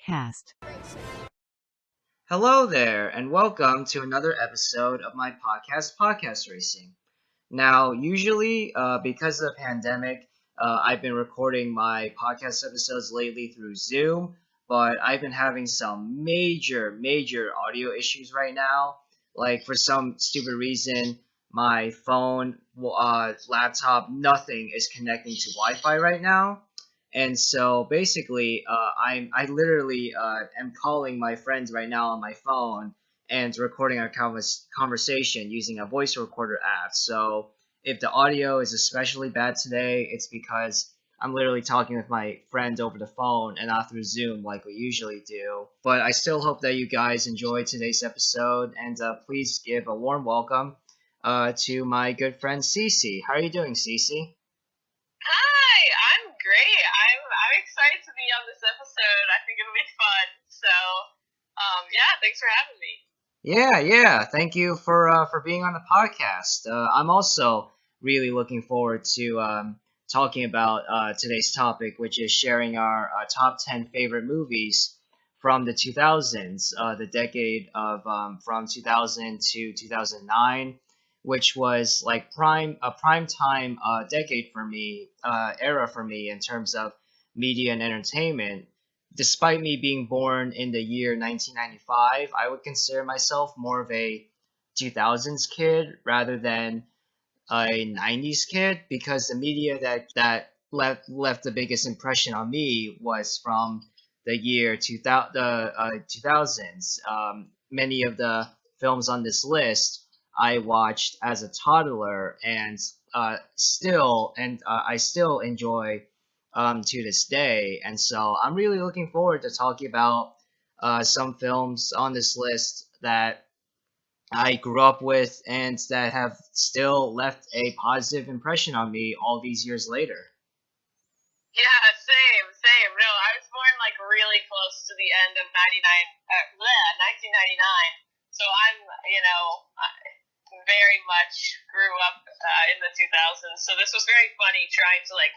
Cast. Hello there, and welcome to another episode of my podcast Racing. Now, usually, because of the pandemic, I've been recording my podcast episodes lately through Zoom, but I've been having some major audio issues right now. Like, for some stupid reason, my phone, laptop, nothing is connecting to Wi-Fi right now. And so basically, I literally am calling my friends right now on my phone and recording our conversation using a voice recorder app. So if the audio is especially bad today, it's because I'm literally talking with my friends over the phone and not through Zoom like we usually do. But I still hope that you guys enjoyed today's episode, and please give a warm welcome to my good friend Cece. How are you doing, Cece? Hi, I'm great. I'm excited to be on this episode. I think it'll be fun. So, yeah, thanks for having me. Yeah. Thank you for being on the podcast. I'm also really looking forward to talking about today's topic, which is sharing our top 10 favorite movies from the 2000s, the decade of from 2000 to 2009, which was like a prime time decade for me, era for me in terms of media and entertainment. Despite me being born in the year 1995, I would consider myself more of a 2000s kid rather than a 90s kid, because the media that left the biggest impression on me was from the year 2000s. Many of the films on this list I watched as a toddler, and I still enjoy to this day. And so I'm really looking forward to talking about some films on this list that I grew up with and that have still left a positive impression on me all these years later. Yeah, same. No, I was born like really close to the end of 1999. So I very much grew up in the 2000s. So this was very funny trying to like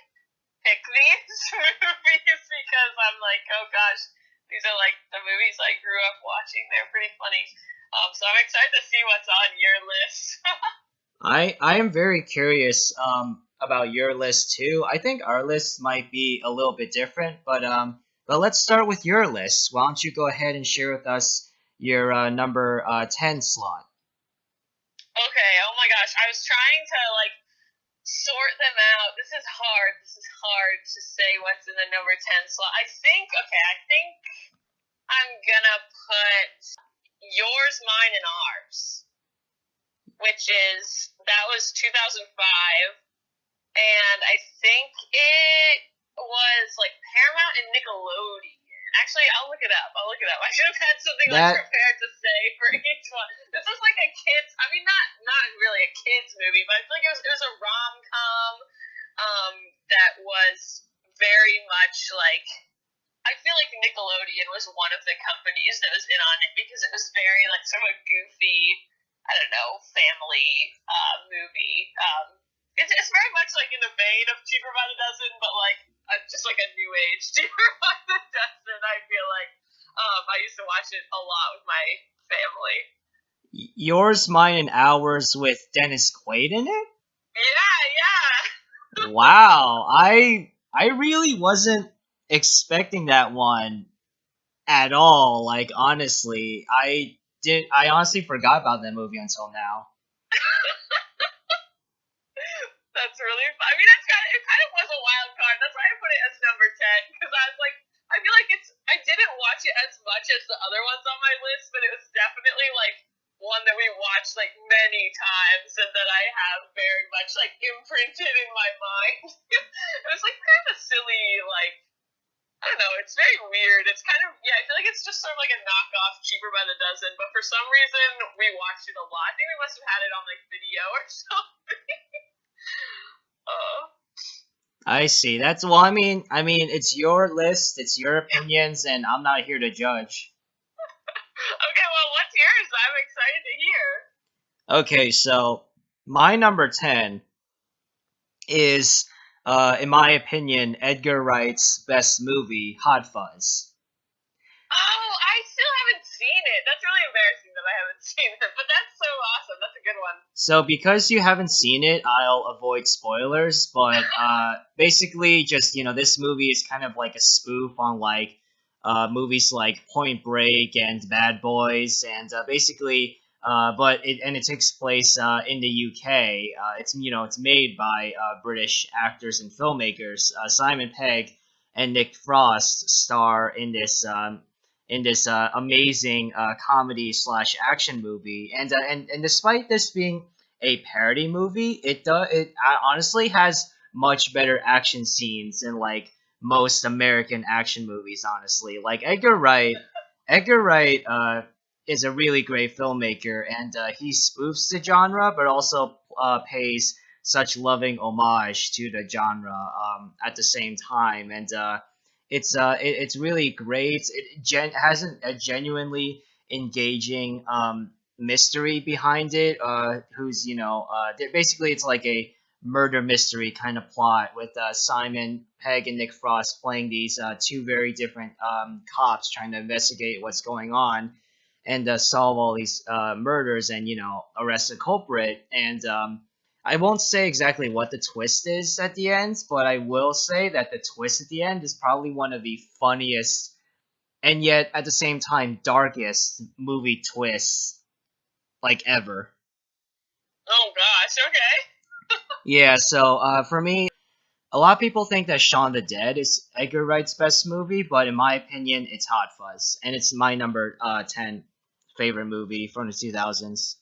pick these movies because I'm like, oh gosh, these are like the movies I grew up watching. They're pretty funny. So I'm excited to see what's on your list. I am very curious about your list too. I think our list might be a little bit different, but let's start with your list. Why don't you go ahead and share with us your number 10 slot? Okay, oh my gosh, I was trying to like sort them out. This is hard. This is hard to say what's in the number 10 slot. I think I'm gonna put Yours, Mine, and Ours, that was 2005, and I think it was like Paramount and Nickelodeon. Actually, I'll look it up. I should have had something like prepared to say for each one. This was like a kids. I mean, not really a kids movie, but I feel like it was a rom-com that was very much like. I feel like Nickelodeon was one of the companies that was in on it because it was very like sort of a goofy, I don't know, family movie. It's very much like in the vein of Cheaper by the Dozen, but like just like a new age Cheaper by the Dozen. I feel like I used to watch it a lot with my family. Yours, Mine, and Ours with Dennis Quaid in it? Yeah. Wow, I really wasn't expecting that one at all. Like, honestly, I honestly forgot about that movie until now. That's really fun. I mean, it kind of was a wild card. That's why I put it as number 10, because I was like, I feel like I didn't watch it as much as the other ones on my list, but it was definitely like one that we watched like many times and that I have very much like imprinted in my mind. It was like kind of a silly, like, I don't know, it's very weird. It's kind of, yeah, I feel like it's just sort of like a knockoff Cheaper by the Dozen, but for some reason we watched it a lot. I think we must have had it on like video or something. I see. I mean, it's your list, it's your opinions, and I'm not here to judge. Okay, well, what's yours? I'm excited to hear. Okay, so my number 10 is, in my opinion, Edgar Wright's best movie, Hot Fuzz. it. That's really embarrassing that I haven't seen it, but that's so awesome. That's a good one. So because you haven't seen it, I'll avoid spoilers. But basically, just this movie is kind of like a spoof on like movies like Point Break and Bad Boys, and basically, but it takes place in the UK. It's made by British actors and filmmakers. Simon Pegg and Nick Frost star in this amazing comedy slash action movie, and despite this being a parody movie, it honestly has much better action scenes than like most American action movies. Honestly, like Edgar Wright is a really great filmmaker, and he spoofs the genre, but also pays such loving homage to the genre at the same time, and it's really great. It has a genuinely engaging mystery behind it. Basically it's like a murder mystery kind of plot with Simon Pegg and Nick Frost playing these two very different cops trying to investigate what's going on and solve all these murders and arrest the culprit. And I won't say exactly what the twist is at the end, but I will say that the twist at the end is probably one of the funniest and yet at the same time darkest movie twists like ever. Oh gosh, okay. Yeah, so for me, a lot of people think that Shaun the Dead is Edgar Wright's best movie, but in my opinion, it's Hot Fuzz, and it's my number 10 favorite movie from the 2000s.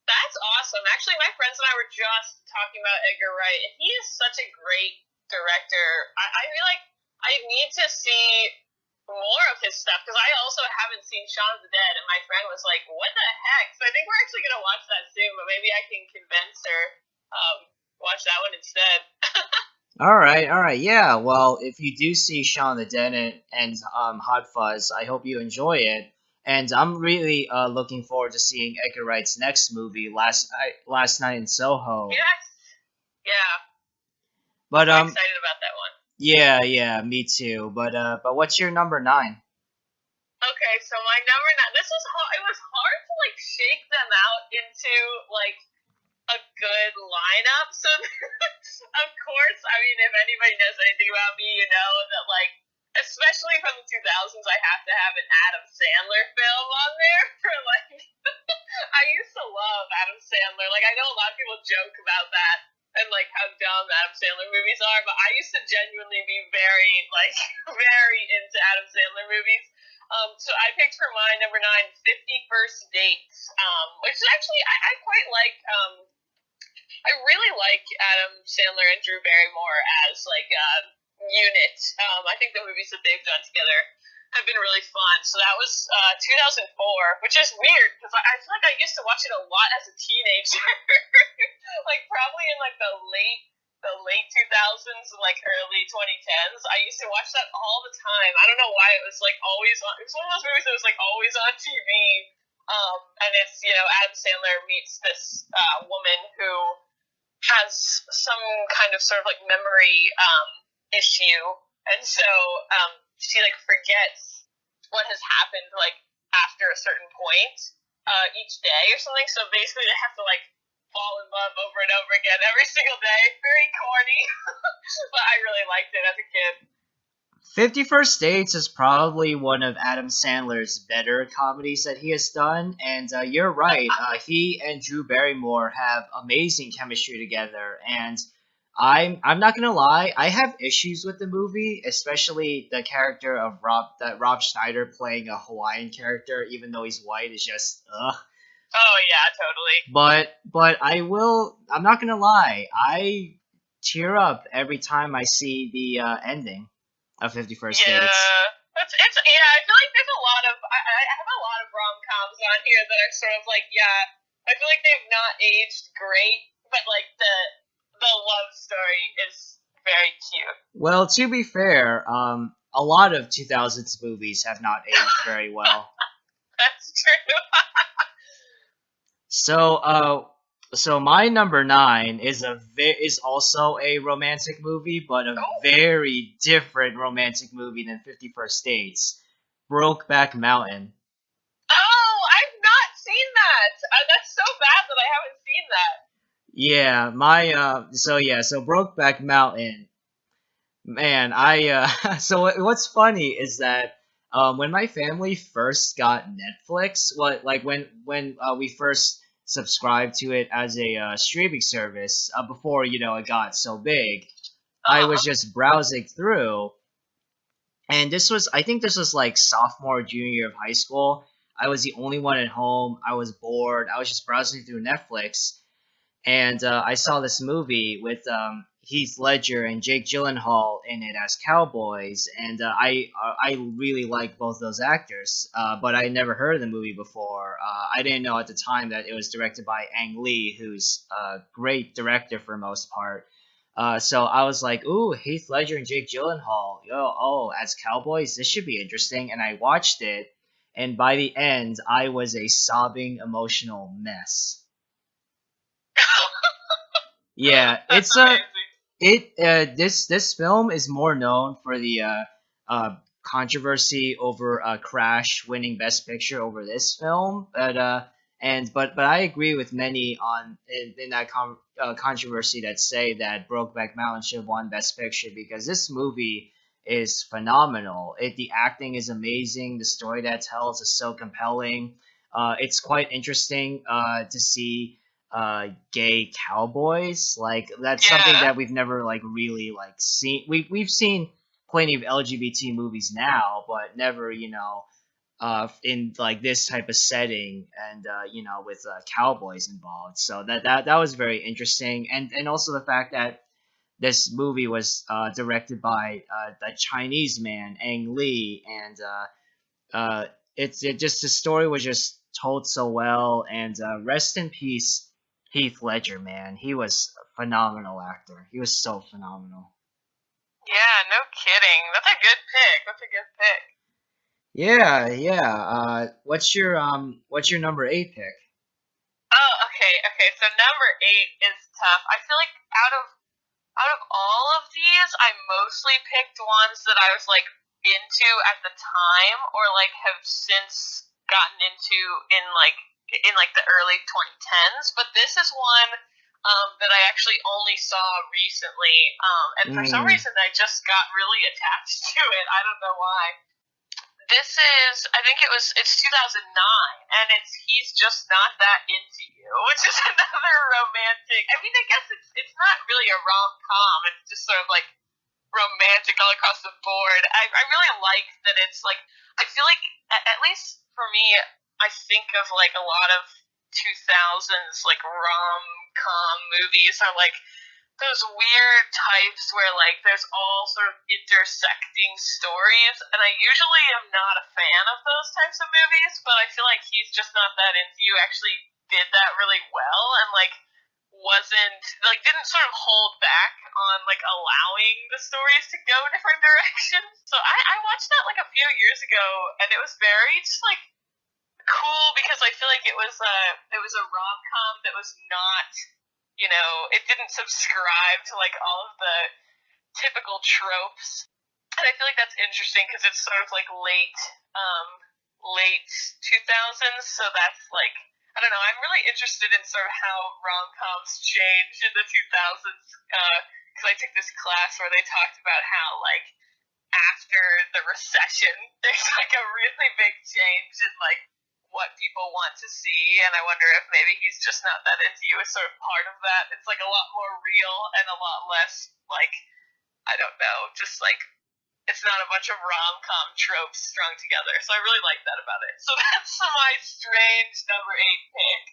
That's awesome. Actually, my friends and I were just talking about Edgar Wright, and he is such a great director. I feel like I need to see more of his stuff because I also haven't seen Shaun of the Dead, and my friend was like, "What the heck?" So I think we're actually gonna watch that soon, but maybe I can convince her watch that one instead. All right, yeah. Well, if you do see Shaun the Dead and Hot Fuzz, I hope you enjoy it. And I'm really looking forward to seeing Edgar Wright's next movie, Last Night in Soho. Yes, yeah, But I'm excited about that one. yeah, me too. But what's your number 9? Okay, so my number nine. This was hard. It was hard to like shake them out into like a good lineup. So, of course, I mean, if anybody knows anything about me, you know that, like, especially from the 2000s, I have to have an Adam Sandler film on there for, like, I used to love Adam Sandler. Like, I know a lot of people joke about that and, like, how dumb Adam Sandler movies are, but I used to genuinely be very, like, very into Adam Sandler movies. So I picked for my number 9, 50 First Dates, which is actually, I quite like, I really like Adam Sandler and Drew Barrymore as like a unit. I think the movies that they've done together have been really fun. So that was 2004, which is weird because I feel like I used to watch it a lot as a teenager, like probably in like the late 2000s and like early 2010s. I used to watch that all the time. I don't know why it was like always on. It was one of those movies that was like always on TV. And it's Adam Sandler meets this woman who has some kind of sort of like memory issue, and so she like forgets what has happened like after a certain point each day or something. So basically, they have to like fall in love over and over again every single day. Very corny, but I really liked it as a kid. 50 First Dates is probably one of Adam Sandler's better comedies that he has done, and you're right. He and Drew Barrymore have amazing chemistry together, and I'm not gonna lie, I have issues with the movie, especially the character of Rob Schneider playing a Hawaiian character, even though he's white, is just ugh. Oh yeah, totally. But I'm not gonna lie, I tear up every time I see the ending of 50 First Yeah. Dates. It's yeah. I feel like there's a lot of I have a lot of rom coms on here that are sort of like I feel like they've not aged great, but like the love story is very cute. Well, to be fair, a lot of 2000s movies have not aged very well. That's true. So my number 9 is also a romantic movie, but a very different romantic movie than 50 First Dates. Brokeback Mountain. seen that. That's so bad that I haven't seen that. Yeah, so Brokeback Mountain, man, what's funny is that when my family first got Netflix, we first subscribed to it as a streaming service before it got so big, I was just browsing through, and I think this was like sophomore, junior year of high school. I was the only one at home. I was bored. I was just browsing through Netflix, and I saw this movie with Heath Ledger and Jake Gyllenhaal in it as cowboys, and I really like both those actors, but I never heard of the movie before. I didn't know at the time that it was directed by Ang Lee, who's a great director for most part. So I was like, "Ooh, Heath Ledger and Jake Gyllenhaal, as cowboys, this should be interesting." And I watched it, and by the end, I was a sobbing, emotional mess. Yeah, That's amazing. This film is more known for the controversy over Crash winning Best Picture over this film, but I agree with many in that controversy that say that Brokeback Mountain should have won Best Picture because this movie is phenomenal. The acting is amazing. The story that it tells is so compelling. It's quite interesting to see gay cowboys. Like that's something Yeah. that we've never like really like seen. We've seen plenty of LGBT movies now, but never in like this type of setting and with cowboys involved. So that was very interesting, and also the fact that this movie was directed by the Chinese man Ang Lee, and the story was just told so well. And rest in peace, Heath Ledger, man. He was a phenomenal actor. He was so phenomenal. Yeah, no kidding. That's a good pick. That's a good pick. Yeah, yeah. What's your number 8 pick? Oh, okay. So number 8 is tough. I feel like out of all of these, I mostly picked ones that I was like into at the time, or like have since gotten into in the early 2010s. But this is one that I actually only saw recently, and for some reason I just got really attached to it. I don't know why. It's 2009, and it's He's Just Not That Into You, which is another romantic. I mean, I guess it's not really a rom-com. It's just sort of like romantic all across the board. I really like that it's like, I feel like, at least for me, I think of like a lot of 2000s like rom-com movies are like those weird types where like there's all sort of intersecting stories, and I usually am not a fan of those types of movies, but I feel like He's Just Not That Into You actually did that really well, and like wasn't like didn't sort of hold back on like allowing the stories to go different directions. So I watched that like a few years ago, and it was very just like cool because I feel like it was a rom com that was not, it didn't subscribe to like all of the typical tropes, and I feel like that's interesting because it's sort of like late 2000s, so that's like, I don't know, I'm really interested in sort of how rom coms changed in the 2000s, because I took this class where they talked about how like after the recession, there's like a really big change in like what people want to see, and I wonder if maybe He's Just Not That Into You is sort of part of that. It's like a lot more real and a lot less like, I don't know, just like it's not a bunch of rom-com tropes strung together. So I really like that about it. So that's my strange number 8 pick.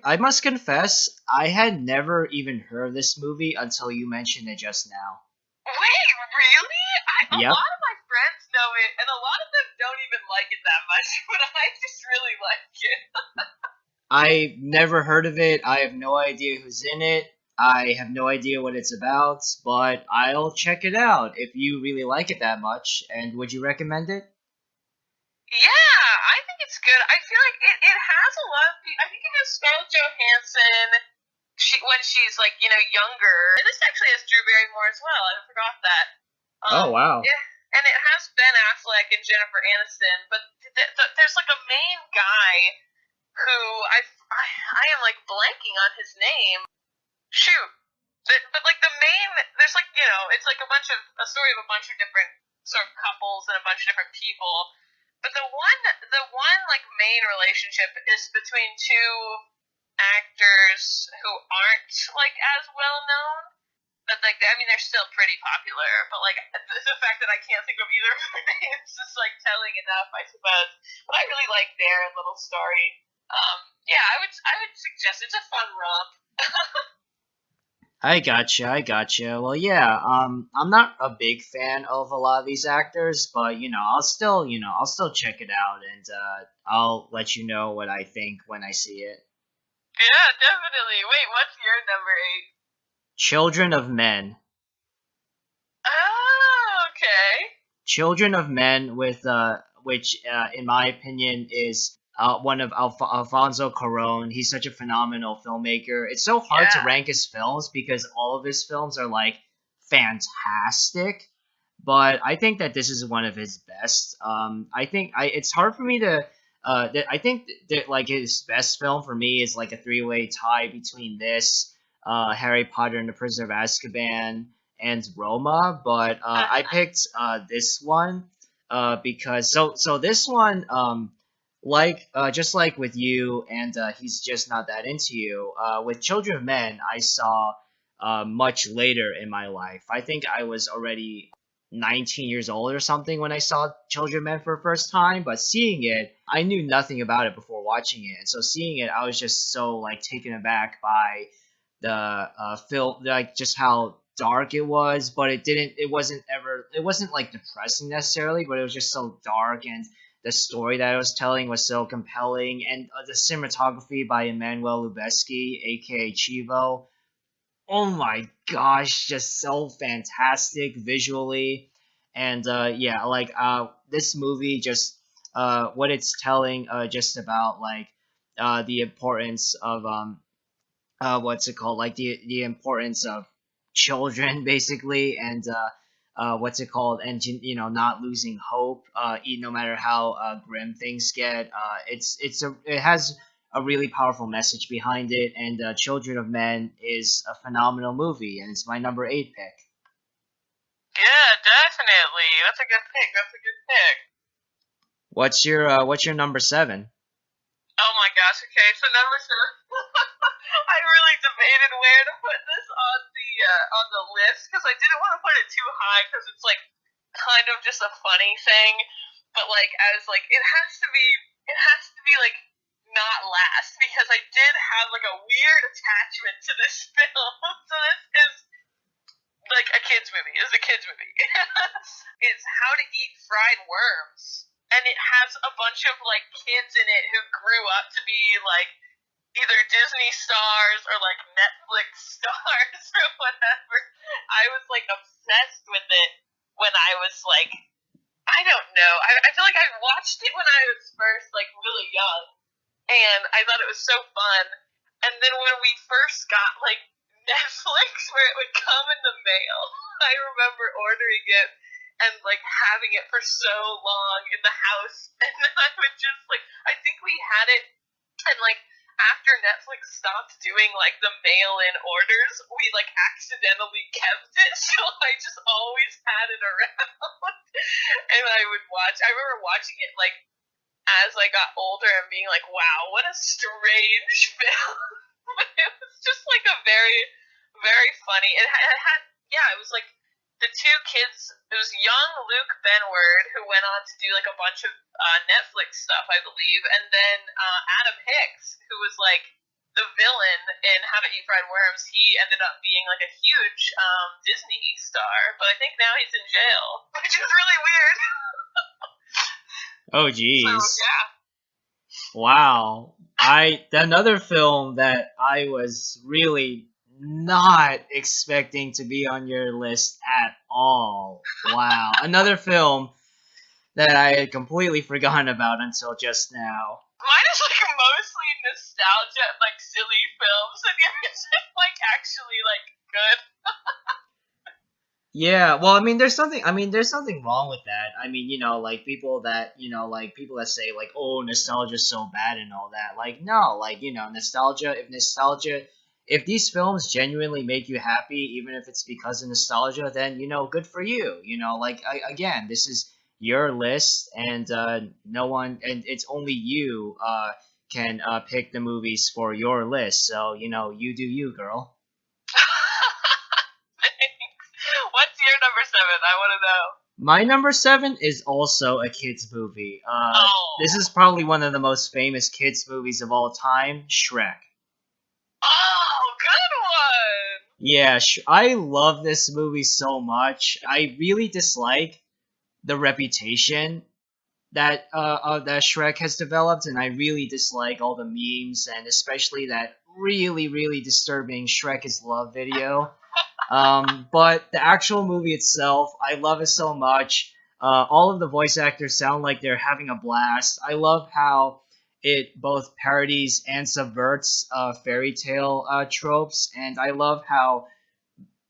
I must confess, I had never even heard of this movie until you mentioned it just now. Wait, really? A Yep. lot of my friends know it, and a lot of them don't even like it that much, but I just really like it. I never heard of it. I have no idea who's in it. I have no idea what it's about, but I'll check it out if you really like it that much. And would you recommend it? Yeah, I think it's good. I feel like it has a lot of. I think it has Scarlett Johansson. When she's like younger, and this actually has Drew Barrymore as well. I forgot that. Oh wow. Yeah, and it has Ben Affleck and Jennifer Aniston, but there's like a main guy who I am like blanking on his name. Shoot, but like the main, there's like it's like a story of a bunch of different sort of couples and a bunch of different people. But the one like main relationship is between two actors who aren't like as well known. But like, I mean, they're still pretty popular. But like, the fact that I can't think of either of their names is like telling enough, I suppose. But I really like their little story. Yeah, I would suggest it's a fun romp. I gotcha. Well, yeah, I'm not a big fan of a lot of these actors, but I'll still check it out, and I'll let you know what I think when I see it. Yeah, definitely. Wait, what's your number 8? Children of Men. Oh, okay. Children of Men, with which in my opinion is one of Alfonso Cuarón. He's such a phenomenal filmmaker. It's so hard to Yeah. rank his films because all of his films are like fantastic, but I think that this is one of his best. It's hard for me to. I think that like his best film for me is like a three-way tie between this, Harry Potter and the Prisoner of Azkaban, and Roma, but I picked this one because so this one like just like with you and he's just not that into you. With Children of Men, I saw much later in my life. I think I was already 19 years old or something when I saw Children of Men for the first time, but seeing it, I knew nothing about it before watching it, and so seeing it, I was just so like taken aback by the film, like just how dark it was, but it wasn't like depressing necessarily, but it was just so dark, and the story that it was telling was so compelling, and the cinematography by Emmanuel Lubezki, aka Chivo, oh my gosh, just so fantastic visually, and yeah, like this movie just what it's telling just about like the importance of what's it called, like the importance of children basically, and what's it called, and not losing hope no matter how grim things get. It has a really powerful message behind it, and Children of Men is a phenomenal movie, and it's my number 8 pick. Yeah, definitely. That's a good pick. That's a good pick. What's your number 7? Oh my gosh. Okay, so number 7. I really debated where to put this on the list because I didn't want to put it too high because it's like kind of just a funny thing, but like as like it has to be like not last because I did have like a weird attachment to this film. So this is like a kids movie. It's a kids movie. It's How to Eat Fried Worms, and it has a bunch of like kids in it who grew up to be like either Disney stars or like Netflix stars or whatever. I was like obsessed with it when I was like, I don't know. I feel like I watched it when I was first like really young, and I thought it was so fun. And then when we first got like Netflix, where it would come in the mail, I remember ordering it and like having it for so long in the house, and then I would just like, I think we had it, and like after Netflix stopped doing like the mail-in orders, we like accidentally kept it, so I just always had it around, and I would watch. I remember watching it like as I got older and being like, wow, what a strange film. But it was just like a very, very funny. It had yeah, it was like the two kids. It was young Luke Benward who went on to do like a bunch of Netflix stuff, I believe, and then Adam Hicks, who was like the villain in How to Eat Fried Worms. He ended up being like a huge Disney star, but I think now he's in jail, which is really weird. Oh So geez. yeah. Wow. Another film that I was really not expecting to be on your list at all. Wow. Another film that I had completely forgotten about until just now. Mine is like mostly nostalgia and like silly films, and yours is like actually like good. Yeah, well, there's something wrong with that. I mean, like people that, like people that say like, "Oh, nostalgia's so bad" and all that. Like, no, like, if these films genuinely make you happy, even if it's because of nostalgia, then, good for you. Like again, this is your list, and no one, and it's only you can pick the movies for your list. So, you do you, girl. What's your number 7? I want to know. My number 7 is also a kids movie. This Oh. is probably one of the most famous kids movies of all time, Shrek. Oh, good one. Yeah, I love this movie so much. I really dislike the reputation that Shrek has developed, and I really dislike all the memes, and especially that really, really disturbing Shrek is Love video. But the actual movie itself, I love it so much. All of the voice actors sound like they're having a blast. I love how it both parodies and subverts fairy tale tropes, and I love how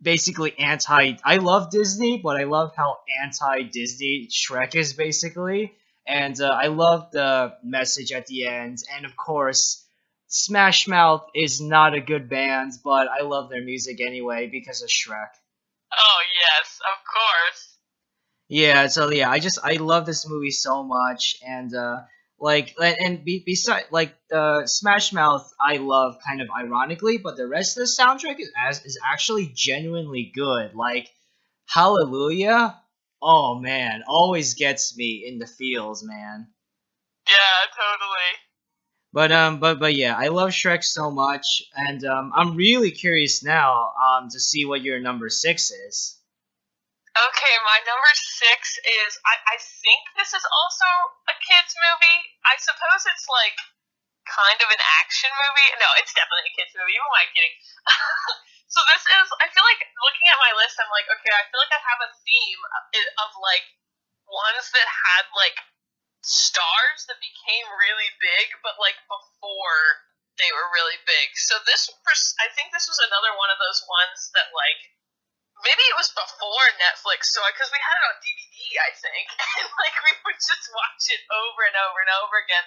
basically anti. I love Disney, but I love how anti Disney Shrek is basically, and I love the message at the end, and of course. Smash Mouth is not a good band, but I love their music anyway because of Shrek. Oh, yes, of course. Yeah, so yeah, I love this movie so much, and beside like the Smash Mouth, I love kind of ironically, but the rest of the soundtrack is actually genuinely good. Like Hallelujah, oh man, always gets me in the feels, man. Yeah, totally. But yeah, I love Shrek so much, and I'm really curious now to see what your number 6 is. Okay, my number 6 is I think this is also a kids movie. I suppose it's like kind of an action movie. No, it's definitely a kids movie. Who am I kidding? So this is. I feel like looking at my list, I'm like, okay, I feel like I have a theme of like ones that had like stars that became really big, but like before they were really big. So I think this was another one of those ones that like maybe it was before Netflix, so because we had it on DVD, I think, and like we would just watch it over and over and over again.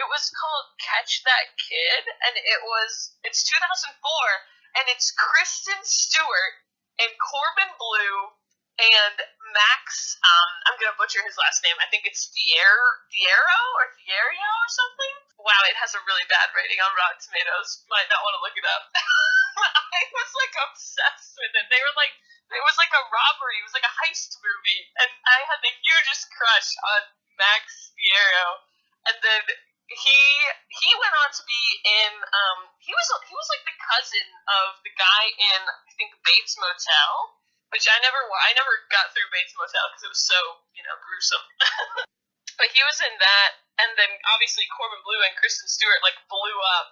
It was called Catch That Kid, and it's 2004, and it's Kristen Stewart and Corbin Blue and Max. I'm gonna butcher his last name. I think it's Diero or something. Wow, it has a really bad rating on Rotten Tomatoes. Might not want to look it up. I was like obsessed with it. They were like, it was like a robbery. It was like a heist movie, and I had the hugest crush on Max Diero. And then he went on to be in he was like the cousin of the guy in I think Bates Motel, which I never got through Bates Motel because it was so gruesome. But he was in that, and then obviously Corbin Blue and Kristen Stewart like blew up.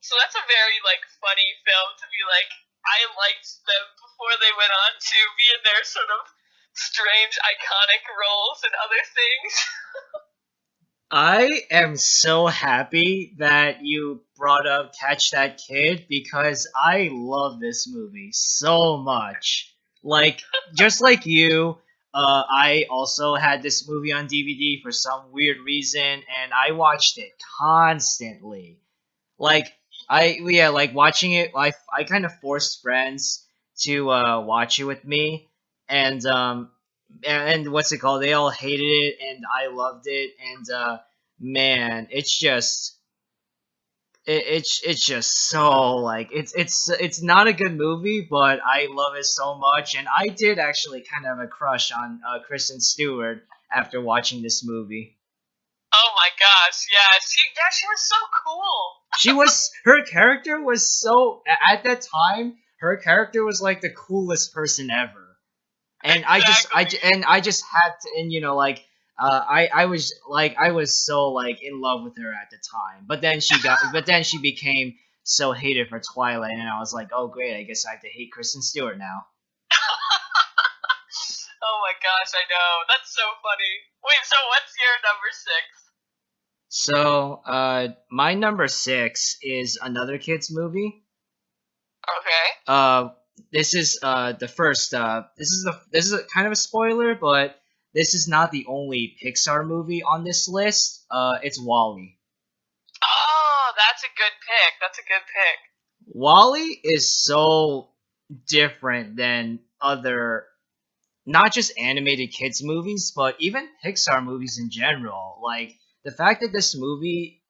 So that's a very like funny film to be like I liked them before they went on to be in their sort of strange iconic roles and other things. I am so happy that you brought up Catch That Kid because I love this movie so much. Like, just like you, I also had this movie on DVD for some weird reason, and I watched it constantly. Like, yeah, like watching it, I kind of forced friends to watch it with me, and what's it called? They all hated it, and I loved it, and man, it's just so like it's not a good movie, but I love it so much, and I did actually kind of have a crush on Kristen Stewart after watching this movie. Oh my gosh, yeah, she was so cool. Her character was so at that time her character was like the coolest person ever, and Exactly. I just had to, and like I was so like in love with her at the time, but then she became so hated for Twilight, and I was like, oh great, I guess I have to hate Kristen Stewart now. Oh my gosh, I know. That's so funny. Wait, so what's your number 6? So my number 6 is another kids movie. Okay. this is the first. This is a kind of a spoiler, but this is not the only Pixar movie on this list. It's Wall-E. Oh, that's a good pick. That's a good pick. Wall-E is so different than other, not just animated kids movies, but even Pixar movies in general. Like the fact that this movie,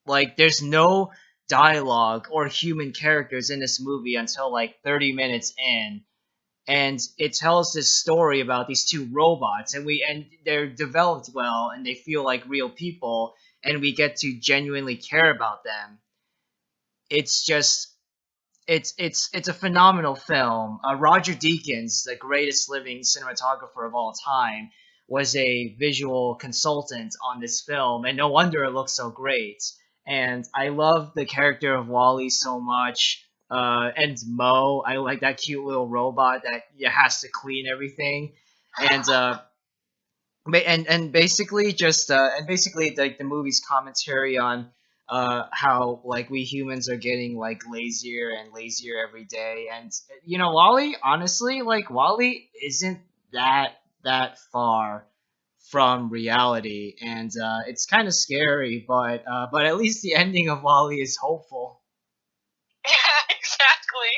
like, there's no dialogue or human characters in this movie until like 30 minutes in, and it tells this story about these two robots, and they're developed well and they feel like real people, and we get to genuinely care about them. It's just it's a phenomenal film. Roger Deakins, the greatest living cinematographer of all time, was a visual consultant on this film, and no wonder it looks so great. And I love the character of Wally so much. And Mo, I like that cute little robot that has to clean everything. And and basically just and basically like the movie's commentary on how like we humans are getting like lazier and lazier every day. And Wally, honestly, like Wally isn't that far from reality, and it's kind of scary, but at least the ending of Wally is hopeful. Yeah, exactly.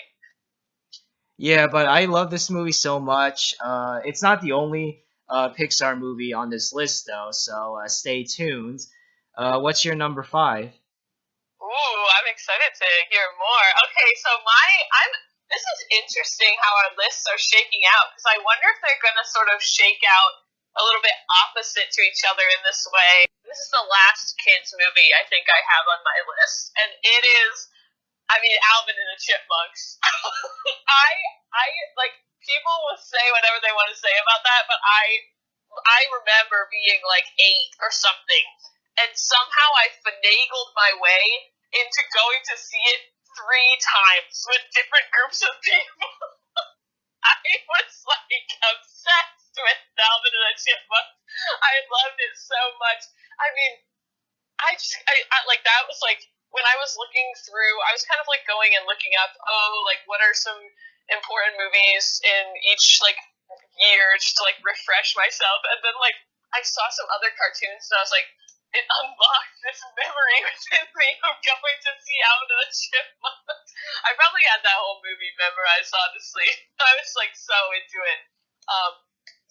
Yeah, but I love this movie so much. It's not the only Pixar movie on this list, though, so stay tuned. What's your number five? Ooh, I'm excited to hear more. Okay, so I'm. This is interesting how our lists are shaking out because I wonder if they're going to sort of shake out a little bit opposite to each other in this way. This is the last kids movie I think I have on my list, and it is. I mean, Alvin and the Chipmunks. I like people will say whatever they want to say about that, but I remember being like 8 or something, and somehow I finagled my way into going to see it 3 times with different groups of people. I was like obsessed with Alvin and the Chipmunks. I loved it so much. I mean, I like that was like when I was looking through, I was kind of like going and looking up, oh, like what are some important movies in each like year just to like refresh myself, and then like I saw some other cartoons and I was like, it unlocked this memory within me of going to see Alvin and the Chipmunks. I probably had that whole movie memorized, honestly. I was like so into it. Um,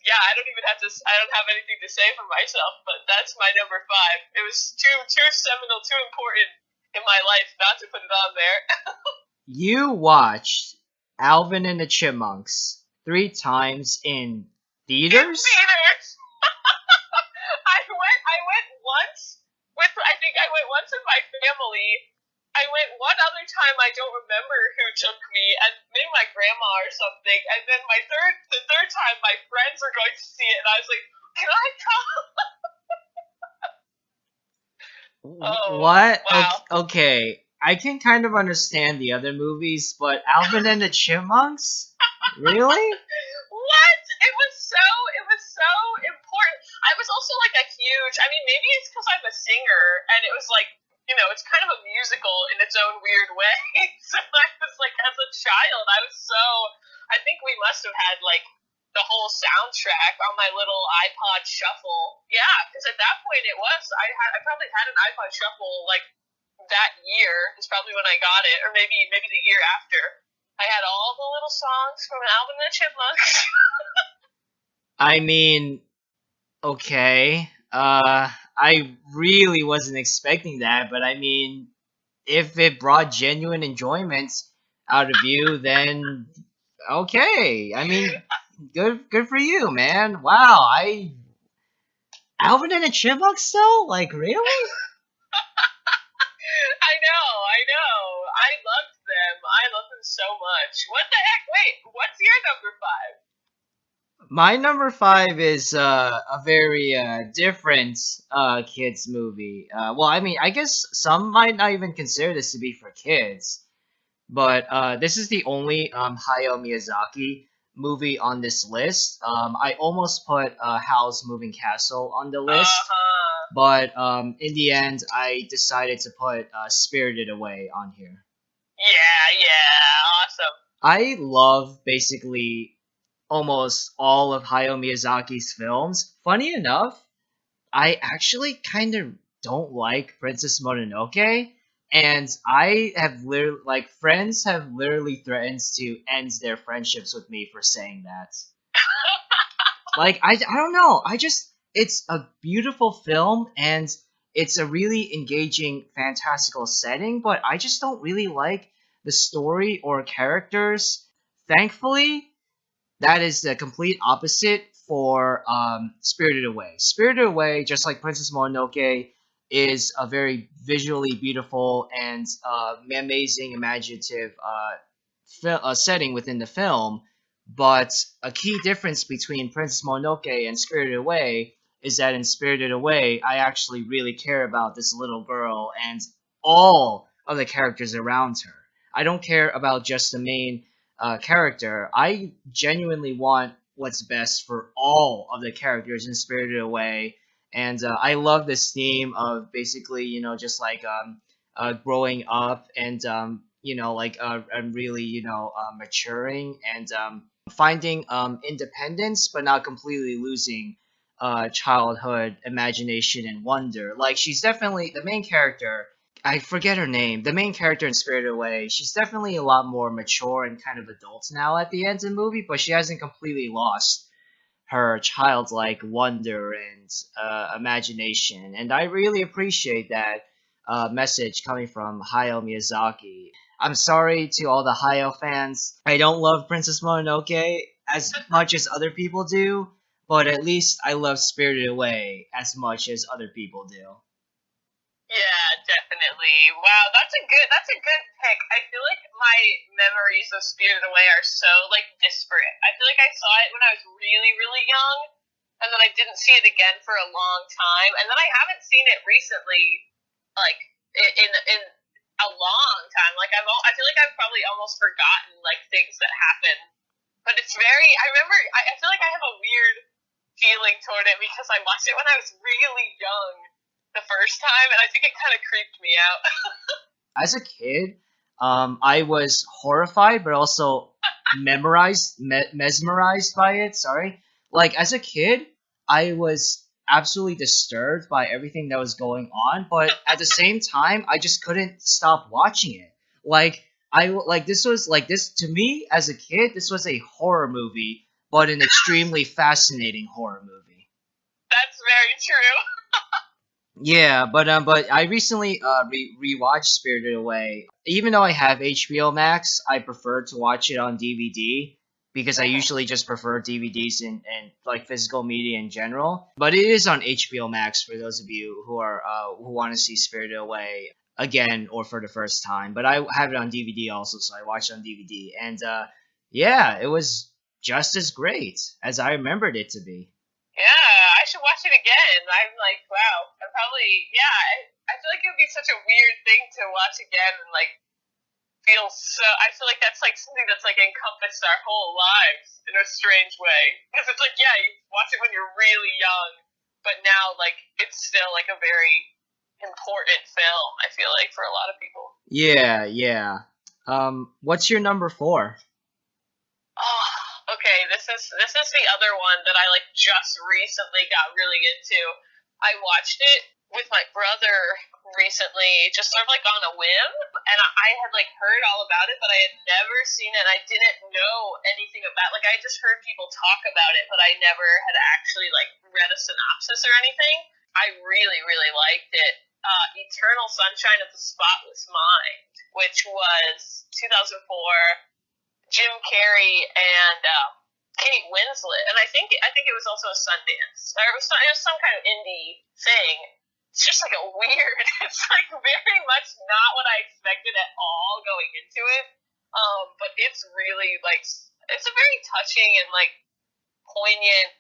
yeah, I don't even have to. I don't have anything to say for myself, but that's my number five. It was too seminal, too important in my life not to put it on there. You watched Alvin and the Chipmunks 3 times in In theaters? theaters. I went once with. I think I went once with my family. I went one other time. I don't remember who took me, and maybe my grandma or something. And then the third time, my friends were going to see it, and I was like, "Can I come?" Oh, What? wow. Okay, I can kind of understand the other movies, but Alvin and the Chipmunks? Really? What? It was so important. I was also like a huge. I mean, maybe it's because I'm a singer, and it was like it's kind of a musical in its own weird way. So I was like, as a child, I was so. I think we must have had like the whole soundtrack on my little iPod Shuffle. Yeah, because at that point it was. I probably had an iPod Shuffle like that year. Is probably when I got it, or maybe the year after. I had all the little songs from Alvin and the Chipmunks. I mean, okay. I really wasn't expecting that, but I mean, if it brought genuine enjoyment out of you, then okay. I mean, good for you, man. Wow, Alvin and the Chipmunks though? Like really? I know. I loved them. I loved them so much. What the heck? Wait, what's your number five? My number five is a very different kids movie. Well, I mean, I guess some might not even consider this to be for kids, but this is the only Hayao Miyazaki movie on this list. I almost put Howl's Moving Castle on the Uh list, huh. but in the end, I decided to put Spirited Away on here. Yeah, awesome. I love basically almost all of Hayao Miyazaki's films. Funny enough, I actually kind of don't like Princess Mononoke, and I have literally, like, friends have literally threatened to end their friendships with me for saying that. Like, I don't know. I just, it's a beautiful film and it's a really engaging, fantastical setting, but I just don't really like the story or characters. Thankfully, that is the complete opposite for Spirited Away. Spirited Away, just like Princess Mononoke, is a very visually beautiful and amazing, imaginative setting within the film. But a key difference between Princess Mononoke and Spirited Away is that in Spirited Away, I actually really care about this little girl and all of the characters around her. I don't care about just the main character. I genuinely want what's best for all of the characters in Spirited Away, and I love this theme of basically, just like growing up and like and really maturing and finding independence, but not completely losing childhood imagination and wonder. Like she's definitely the main character. I forget her name. The main character in Spirited Away, she's definitely a lot more mature and kind of adult now at the end of the movie, but she hasn't completely lost her childlike wonder and imagination. And I really appreciate that message coming from Hayao Miyazaki. I'm sorry to all the Hayao fans. I don't love Princess Mononoke as much as other people do, but at least I love Spirited Away as much as other people do. Yeah, definitely. Wow, that's a good pick. I feel like my memories of Spirited Away are so like disparate. I feel like I saw it when I was really, really young, and then I didn't see it again for a long time, and then I haven't seen it recently, like in a long time. Like I feel like I've probably almost forgotten like things that happen. But it's very. I remember. I feel like I have a weird feeling toward it because I watched it when I was really young the first time, and I think it kind of creeped me out. As a kid, I was horrified, but also mesmerized by it. Sorry, like as a kid, I was absolutely disturbed by everything that was going on, but at the same time, I just couldn't stop watching it. Like this was like this to me as a kid. This was a horror movie, but an extremely fascinating horror movie. That's very true. Yeah, but I recently rewatched Spirited Away. Even though I have HBO Max, I prefer to watch it on DVD because I usually just prefer DVDs and like physical media in general. But it is on HBO Max for those of you who want to see Spirited Away again or for the first time. But I have it on DVD also, so I watched it on DVD, and yeah, it was just as great as I remembered it to be. Yeah, I should watch it again. I'm like, wow. I probably, yeah. I feel like it would be such a weird thing to watch again and like feel so. I feel like that's like something that's like encompassed our whole lives in a strange way. Because it's like, yeah, you watch it when you're really young, but now like it's still like a very important film. I feel like for a lot of people. Yeah, yeah. What's your number four? Oh, okay. This is the other one that I like just recently got really into. I watched it with my brother recently, just sort of like on a whim, and I had like heard all about it, but I had never seen it. And I didn't know anything about. Like I just heard people talk about it, but I never had actually like read a synopsis or anything. I really really liked it. Eternal Sunshine of the Spotless Mind, which was 2004. Jim Carrey and Kate Winslet, and I think it was also a Sundance, or it was some kind of indie thing. It's just like a weird. It's like very much not what I expected at all going into it. But it's really like it's a very touching and like poignant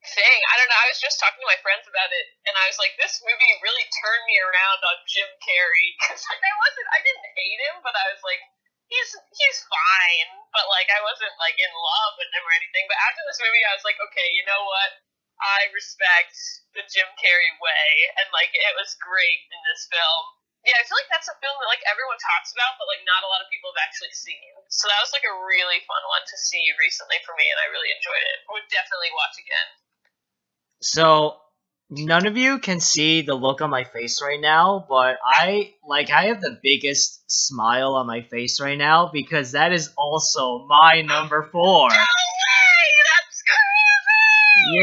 thing. I don't know. I was just talking to my friends about it, and I was like, this movie really turned me around on Jim Carrey because like I didn't hate him, but I was like, he's fine, but like I wasn't like in love with him or anything. But after this movie, I was like, okay, you know what? I respect the Jim Carrey way, and like it was great in this film. Yeah, I feel like that's a film that like everyone talks about, but like not a lot of people have actually seen. So that was like a really fun one to see recently for me, and I really enjoyed it. I would definitely watch again. So none of you can see the look on my face right now, but I have the biggest smile on my face right now because that is also my number 4. No way! That's crazy!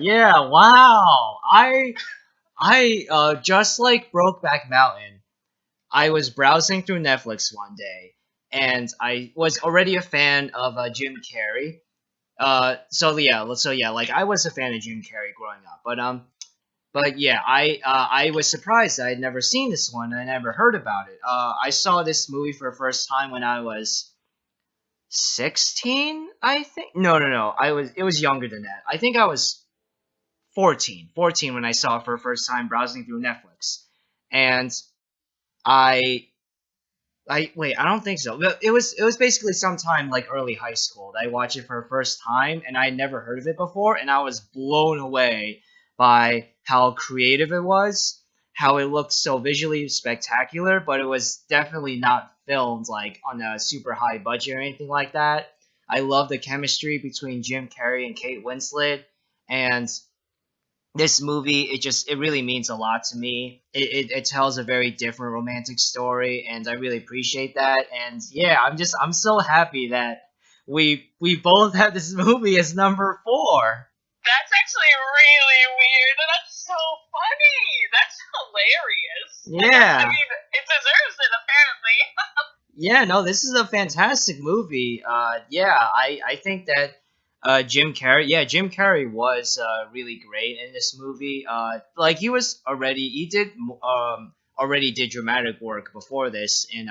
Yeah, wow. I just like Brokeback Mountain. I was browsing through Netflix one day, and I was already a fan of Jim Carrey. So yeah, like I was a fan of Jim Carrey growing up, but yeah, I was surprised I had never seen this one. I never heard about it. I saw this movie for the first time when I was 16, I think. No. It was younger than that. I think I was 14 when I saw it for the first time browsing through Netflix. And I I wait, I don't think so. But it was basically sometime like early high school that I watched it for the first time, and I had never heard of it before, and I was blown away by how creative it was, how it looked so visually spectacular, but it was definitely not filmed like on a super high budget or anything like that. I love the chemistry between Jim Carrey and Kate Winslet, and this movie it really means a lot to me. It tells a very different romantic story, and I really appreciate that. And yeah, I'm so happy that we both have this movie as number 4. That's actually really weird. That's so funny. That's hilarious. I Yeah. mean, it deserves it, apparently. Yeah, no, this is a fantastic movie. Yeah, I think that Jim Carrey was really great in this movie. Like he did already did dramatic work before this in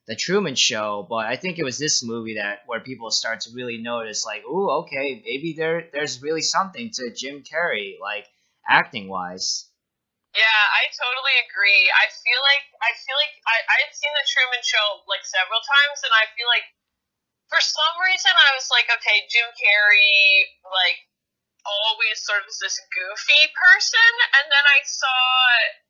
the Truman Show, but I think it was this movie that where people start to really notice, like, ooh, okay, maybe there's really something to Jim Carrey, like acting wise. Yeah, I totally agree. I had seen the Truman Show like several times, and I feel like for some reason I was like, okay, Jim Carrey like always sort of this goofy person, and then I saw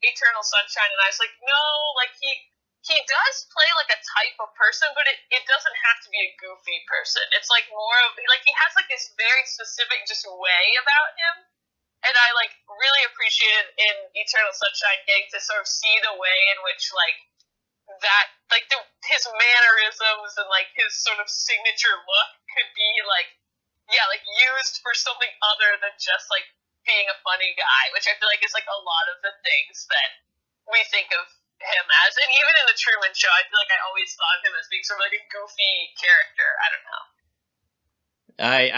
Eternal Sunshine, and I was like, no, like he does play like a type of person, but it doesn't have to be a goofy person. It's like more of like he has like this very specific just way about him, and I like really appreciated in Eternal Sunshine getting to sort of see the way in which like that like his mannerisms and like his sort of signature look could be like like used for something other than just like being a funny guy, which I feel like is like a lot of the things that we think of him as. And even in the Truman Show, I feel like I always thought of him as being sort of like a goofy character. I don't know.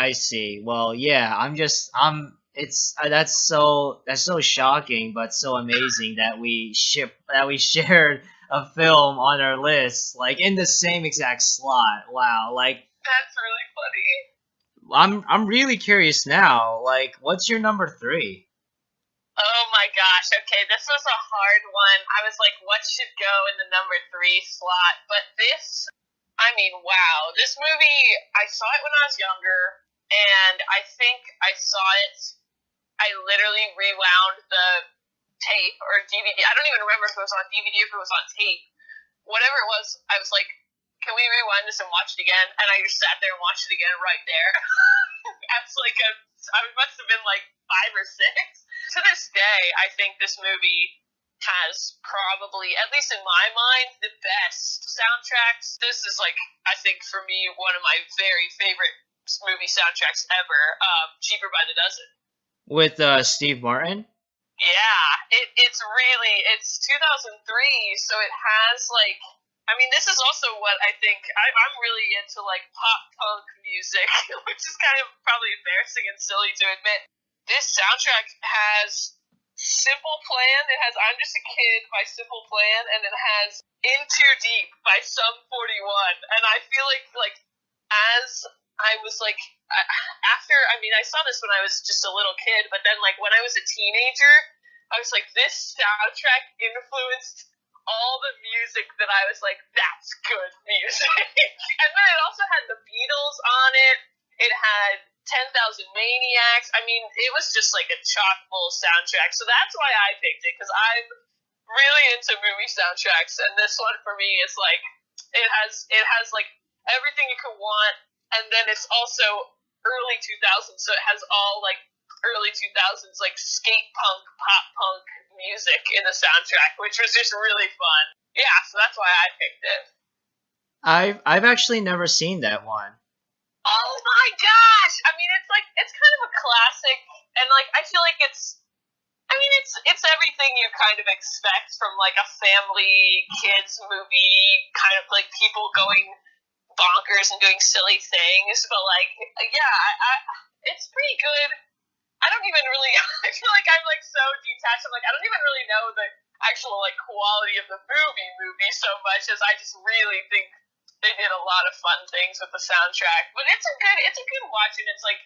I see. Well, yeah, I'm it's that's so shocking but so amazing that we shared a film on our list like in the same exact slot. Wow. Like That's really funny. I'm really curious now. Like what's your number 3? Oh my gosh. Okay, this was a hard one. I was like, what should go in the number 3 slot? But this, I mean, wow. This movie, I saw it when I was younger, and I think I saw it, I literally rewound the tape or DVD. I don't even remember if it was on DVD or if it was on tape. Whatever it was, I was like, can we rewind this and watch it again? And I just sat there and watched it again right there. As like I must have been like 5 or 6. To this day, I think this movie has probably, at least in my mind, the best soundtracks. This is like, I think for me, one of my very favorite movie soundtracks ever. Cheaper by the Dozen. With Steve Martin? Yeah, it's 2003, so it has like, I mean, this is also what I think, I'm really into like pop punk music, which is kind of probably embarrassing and silly to admit. This soundtrack has Simple Plan, it has I'm Just a Kid by Simple Plan, and it has In Too Deep by Sum 41, and I feel like as I was like, after, I mean, I saw this when I was just a little kid, but then like when I was a teenager, I was like, this soundtrack influenced all the music that I was like, that's good music. And then it also had the Beatles on it. It had 10,000 Maniacs. I mean, it was just like a chock full soundtrack. So that's why I picked it, because I'm really into movie soundtracks, and this one for me is like it has like everything you could want, and then it's also early 2000s, so it has all like early 2000s like skate punk, pop punk music in the soundtrack, which was just really fun. Yeah, so that's why I picked it. I've actually never seen that one. Oh my gosh! I mean, it's kind of a classic, and like I feel like it's everything you kind of expect from like a family kids movie, kind of like people going bonkers and doing silly things. But like, yeah, it's pretty good. I don't even really. I feel like I'm like so detached. I'm like I don't even really know the actual like quality of the movie so much as I just really think they did a lot of fun things with the soundtrack. But it's a good watch, and it's like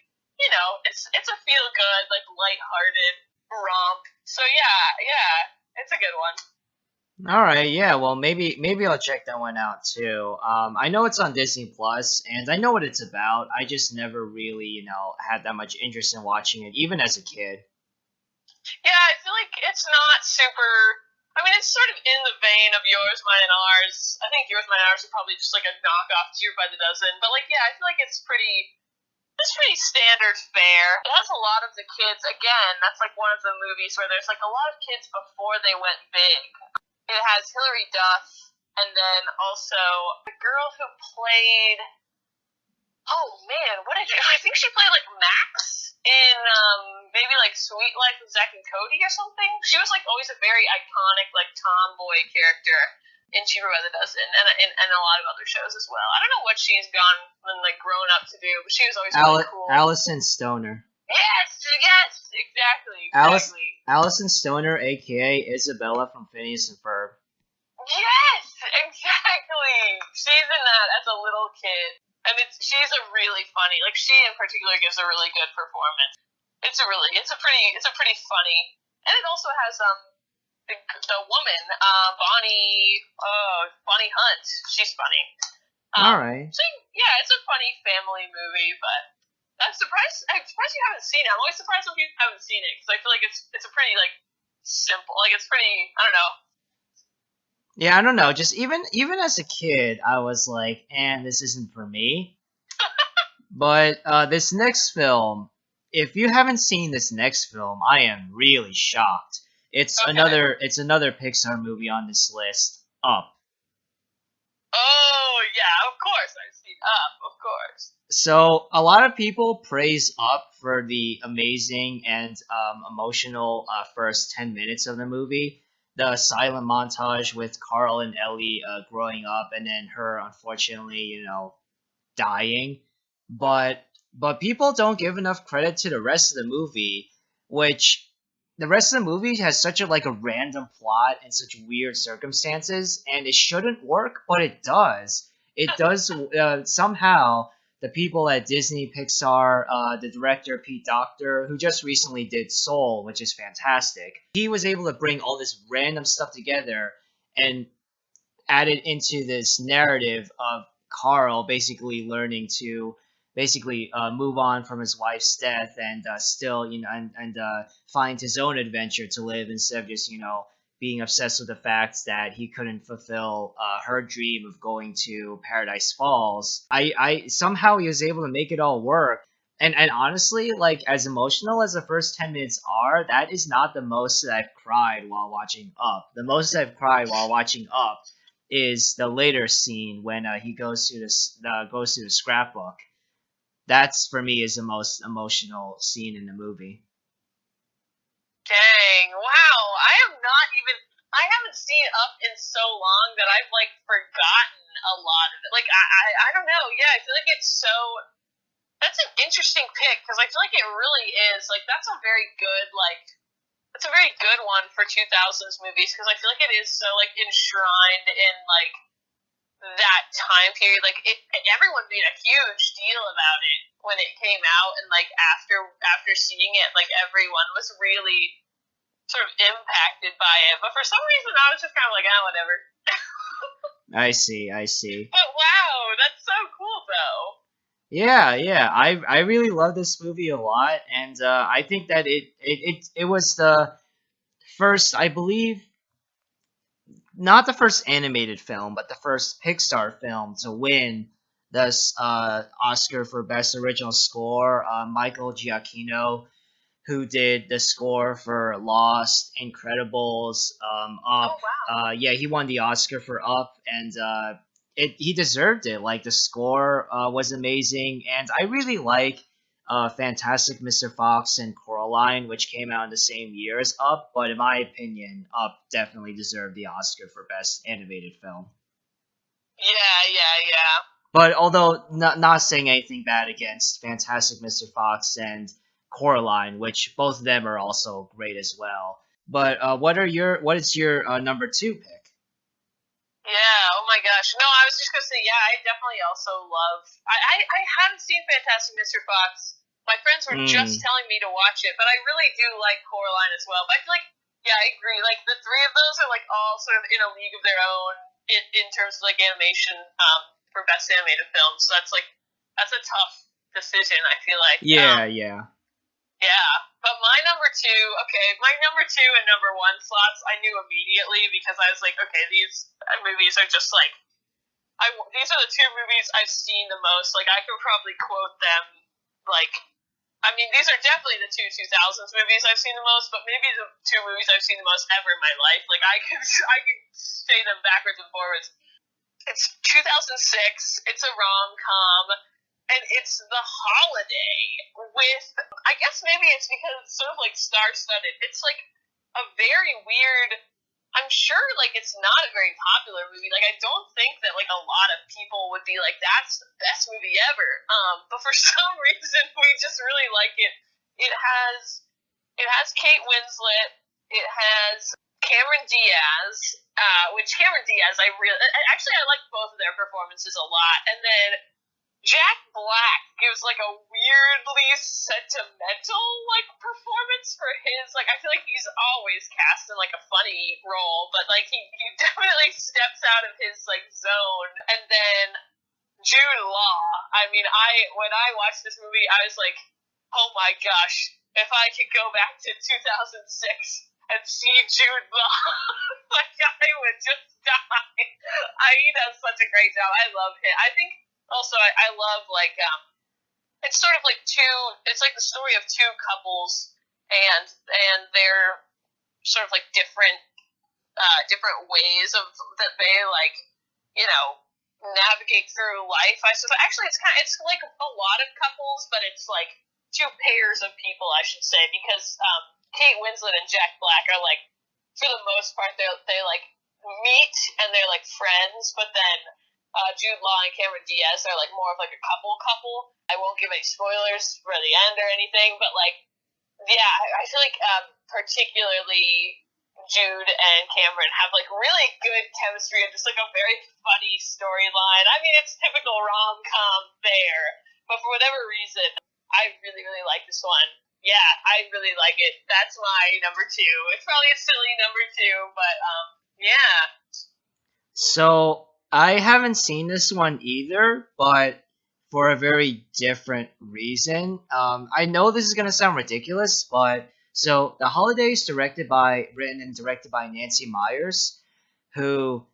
it's a feel good like lighthearted romp. So yeah, it's a good one. All right, yeah. Well, maybe I'll check that one out too. I know it's on Disney Plus, and I know what it's about. I just never really, had that much interest in watching it, even as a kid. Yeah, I feel like it's not super. I mean, it's sort of in the vein of Yours, Mine, and Ours. I think Yours, Mine, and Ours are probably just like a knockoff Cheer by the Dozen. But like, yeah, I feel like it's pretty standard fare. It has a lot of the kids. Again, that's like one of the movies where there's like a lot of kids before they went big. It has Hilary Duff, and then also the girl who played. Oh man, what did I think she played like Max in maybe like Sweet Life of Zack and Cody or something. She was like always a very iconic like tomboy character in Cheaper by the Dozen and a lot of other shows as well. I don't know what she's gone and like grown up to do, but she was always really cool. Allison Stoner. Yes, exactly. Allison Stoner, aka Isabella from Phineas and Ferb. Yes, exactly. She's in that as a little kid. And she's a really funny, like she in particular gives a really good performance. It's a pretty funny, and it also has the woman Bonnie Hunt. She's funny. All right. So yeah, it's a funny family movie, but I'm surprised you haven't seen it. I'm always surprised when people haven't seen it because I feel like it's a pretty like simple, like it's pretty. I don't know. Yeah, I don't know. Just even as a kid, I was like, this isn't for me." But this next film, if you haven't seen this next film, I am really shocked. It's another Pixar movie on this list, Up. Oh yeah, of course I've seen Up, of course. So a lot of people praise Up for the amazing and emotional first 10 minutes of the movie. The silent montage with Carl and Ellie growing up, and then her unfortunately, dying. But people don't give enough credit to the rest of the movie, which the rest of the movie has such a random plot and such weird circumstances, and it shouldn't work, but it does. It does somehow. The people at Disney, Pixar, the director Pete Docter, who just recently did Soul, which is fantastic, he was able to bring all this random stuff together and add it into this narrative of Carl basically learning to basically move on from his wife's death and still, and find his own adventure to live instead of just, being obsessed with the fact that he couldn't fulfill her dream of going to Paradise Falls. I somehow he was able to make it all work. And honestly, like as emotional as the first 10 minutes are, that is not the most that I've cried while watching Up. The most I've cried while watching Up is the later scene when he goes to the scrapbook. That's for me is the most emotional scene in the movie. Dang! Wow! I haven't seen Up in so long that I've like forgotten a lot of it. Like I don't know. Yeah, I feel like it's so. That's an interesting pick because I feel like it really is like that's a very good like. It's a very good one for 2000s movies because I feel like it is so like enshrined in like that time period. Like everyone made a huge deal about it when it came out, and like after seeing it, like everyone was really sort of impacted by it. But for some reason, I was just kind of like, whatever. I see. But wow, that's so cool though. Yeah. I really love this movie a lot, and I think that it was the first, I believe, not the first animated film, but the first Pixar film to win this Oscar for Best Original Score. Michael Giacchino, who did the score for Lost, Incredibles, Oh Up. wow. Yeah, he won the Oscar for Up, and he deserved it. Like the score was amazing, and I really like Fantastic Mr. Fox and Coraline, which came out in the same year as Up. But in my opinion, Up definitely deserved the Oscar for Best Animated Film. Yeah, yeah, yeah. But although not saying anything bad against Fantastic Mr. Fox and Coraline, which both of them are also great as well. But what is your number two pick? Yeah, oh my gosh. No, I was just gonna say, yeah, I definitely also love. I haven't seen Fantastic Mr. Fox. My friends were just Mm, telling me to watch it, but I really do like Coraline as well. But I feel like, yeah, I agree. Like the three of those are like all sort of in a league of their own in terms of like animation for best animated film. So that's a tough decision. I feel like. yeah, yeah. Yeah, but my number two, okay, my number two and number one slots, I knew immediately because I was like, okay, these movies are just like, these are the two movies I've seen the most. Like, I could probably quote them, like, I mean, these are definitely the 2000s movies I've seen the most, but maybe the two movies I've seen the most ever in my life. Like, I could say them backwards and forwards. It's 2006. It's a rom com, and it's The Holiday. With, I guess maybe it's because it's sort of like star studded. It's like a very weird. I'm sure like it's not a very popular movie. Like I don't think that like a lot of people would be like that's the best movie ever. But for some reason we just really like it. It has Kate Winslet. It has Cameron Diaz, which Cameron Diaz, I really actually I like both of their performances a lot. And then Jack Black gives like a weirdly sentimental like performance for his like I feel like he's always cast in like a funny role, but like he definitely steps out of his like zone. And then Jude Law. I mean, when I watched this movie, I was like, oh my gosh, if I could go back to 2006 and see Jude Law, like I would just die. He does such a great job. I love him. I think also I love like it's sort of like it's like the story of two couples and they're sort of like different ways of that they like you know navigate through life. I suppose actually it's like a lot of couples, but it's like two pairs of people I should say because Kate Winslet and Jack Black are like for the most part they like meet and they're like friends, but then Jude Law and Cameron Diaz are like more of like a couple. I won't give any spoilers for the end or anything, but like yeah, I feel like particularly Jude and Cameron have like really good chemistry and just like a very funny storyline. I mean, it's typical rom com there, but for whatever reason, I really really like this one. Yeah, I really like it. That's my number two. It's probably a silly number two, but yeah. So I haven't seen this one either, but for a very different reason. I know this is gonna sound ridiculous, but so The Holiday is written and directed by Nancy Meyers, who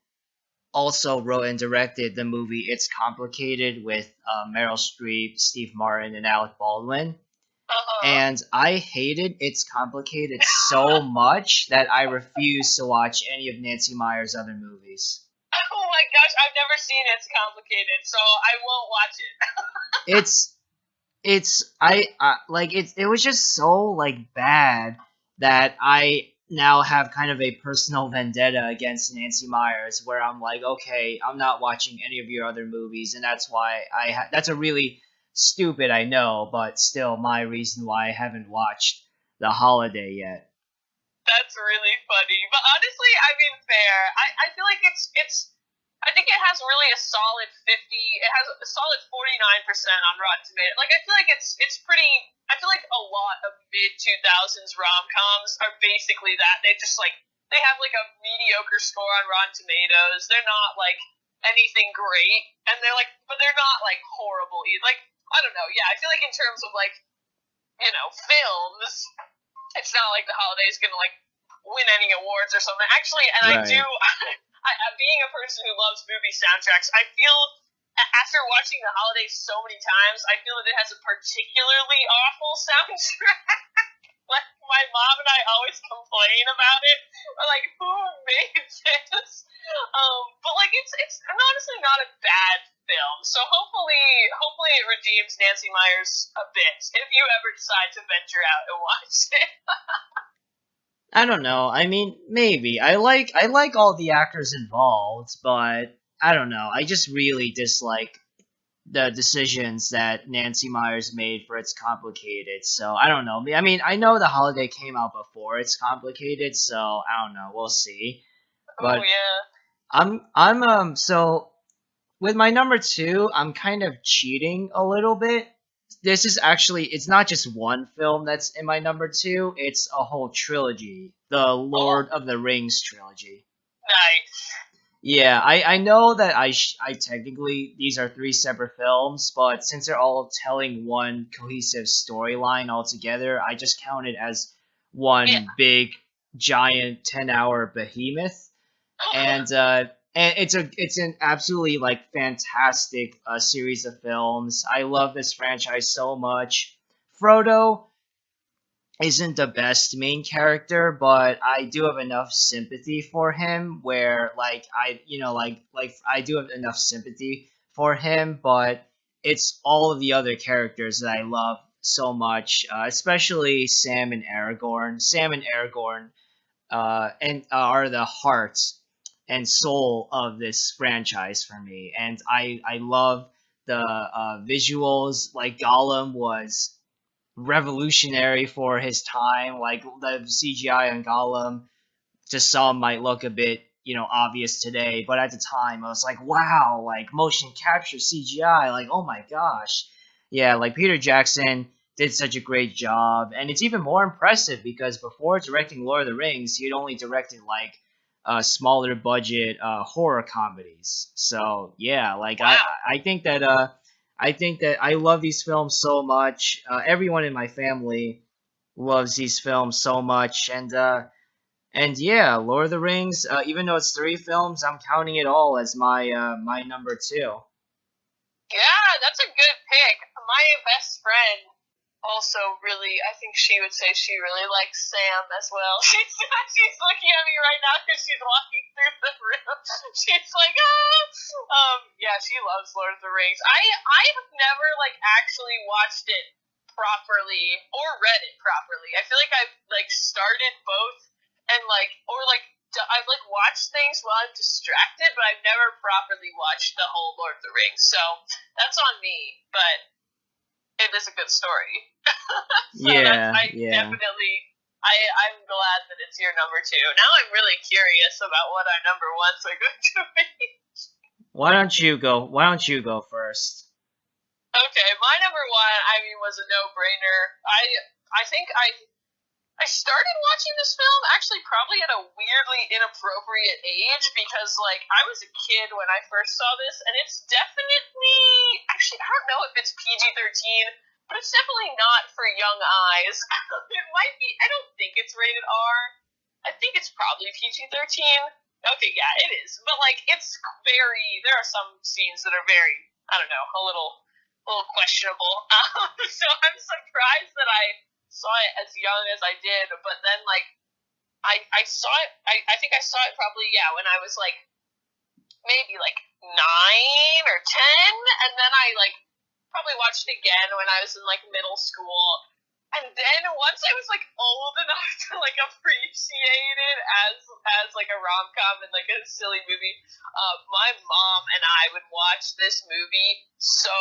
also wrote and directed the movie It's Complicated with Meryl Streep, Steve Martin, and Alec Baldwin. Uh-huh. And I hated It's Complicated so much that I refuse to watch any of Nancy Meyers' other movies. Oh my gosh, I've never seen It's Complicated, so I won't watch it. It's like it was just so like bad that I now have kind of a personal vendetta against Nancy Meyers where I'm like, okay, I'm not watching any of your other movies, and that's why that's a really stupid, I know, but still my reason why I haven't watched The Holiday yet. That's really funny. But honestly, I mean, fair. I feel like it's. I think it has really a solid 50. It has a solid 49% on Rotten Tomatoes. Like I feel like it's pretty. I feel like a lot of mid 2000s rom coms are basically that. They just like they have like a mediocre score on Rotten Tomatoes. They're not like anything great, and they're like, but they're not like horrible either. Like I don't know. Yeah, I feel like in terms of like films, it's not like The Holiday's gonna like win any awards or something. Actually, and I do Right. being a person who loves movie soundtracks, I feel after watching The Holiday so many times, I feel that it has a particularly awful soundtrack. Like, my mom and I always complain about it. We're like, who made this? But like, it's honestly not a bad film. So hopefully it redeems Nancy Meyers a bit if you ever decide to venture out and watch it. I don't know. I mean, maybe. I like all the actors involved, but I don't know. I just really dislike the decisions that Nancy Meyers made for It's Complicated. So I don't know. I mean, I know The Holiday came out before It's Complicated, so I don't know. We'll see. Oh But yeah. I'm so with my number two, I'm kind of cheating a little bit. This is actually, it's not just one film that's in my number two, it's a whole trilogy, the Oh, Lord of the Rings trilogy. nice. Yeah, I know that I technically, these are three separate films, but since they're all telling one cohesive storyline altogether, I just count it as Yeah. one big, giant 10-hour behemoth. And it's an absolutely like fantastic series of films. I love this franchise so much. Frodo isn't the best main character, but I do have enough sympathy for him where like I do have enough sympathy for him, but it's all of the other characters that I love so much, especially Sam and Aragorn. Sam and Aragorn and are the heart and soul of this franchise for me. And I love the visuals. Like Gollum was revolutionary for his time. Like the CGI on Gollum, to some might look a bit obvious today, but at the time I was like, wow, like motion capture CGI, like oh my gosh. Yeah, like Peter Jackson did such a great job, and it's even more impressive because before directing Lord of the Rings he had only directed like smaller budget horror comedies. So yeah, like i Wow. i think that I love these films so much. Everyone in my family loves these films so much, and yeah, Lord of the Rings. Even though it's three films, I'm counting it all as my number two. Yeah, that's a good pick. My best friend also really, I think she would say she really likes Sam as well. She's looking at me right now because she's walking through the room. She's like, ah. Yeah, she loves Lord of the Rings. I have never like actually watched it properly or read it properly. I feel like I've like started both and like or like I've like watched things while I'm distracted, but I've never properly watched the whole Lord of the Rings. So that's on me, but it is a good story. So that's Yeah, I yeah. definitely I'm glad that it's your number two. Now I'm really curious about what our number ones are going to be. Why don't you go? Why don't you go first? Okay, my number one, I mean, was a no-brainer. I think I started watching this film actually probably at a weirdly inappropriate age because like I was a kid when I first saw this, and it's definitely actually I don't know if it's PG-13, but it's definitely not for young eyes. It might be. I don't think it's rated R. I think it's probably PG-13. Okay, yeah, it is. But like it's very there are some scenes that are very I don't know, a little questionable. So I'm surprised that I saw it as young as I did, but then like I saw it I think I saw it probably when I was like maybe like 9 or 10, and then I like probably watched it again when I was in like middle school. And then once I was like old enough to like appreciate it as like a rom com and like a silly movie, my mom and I would watch this movie so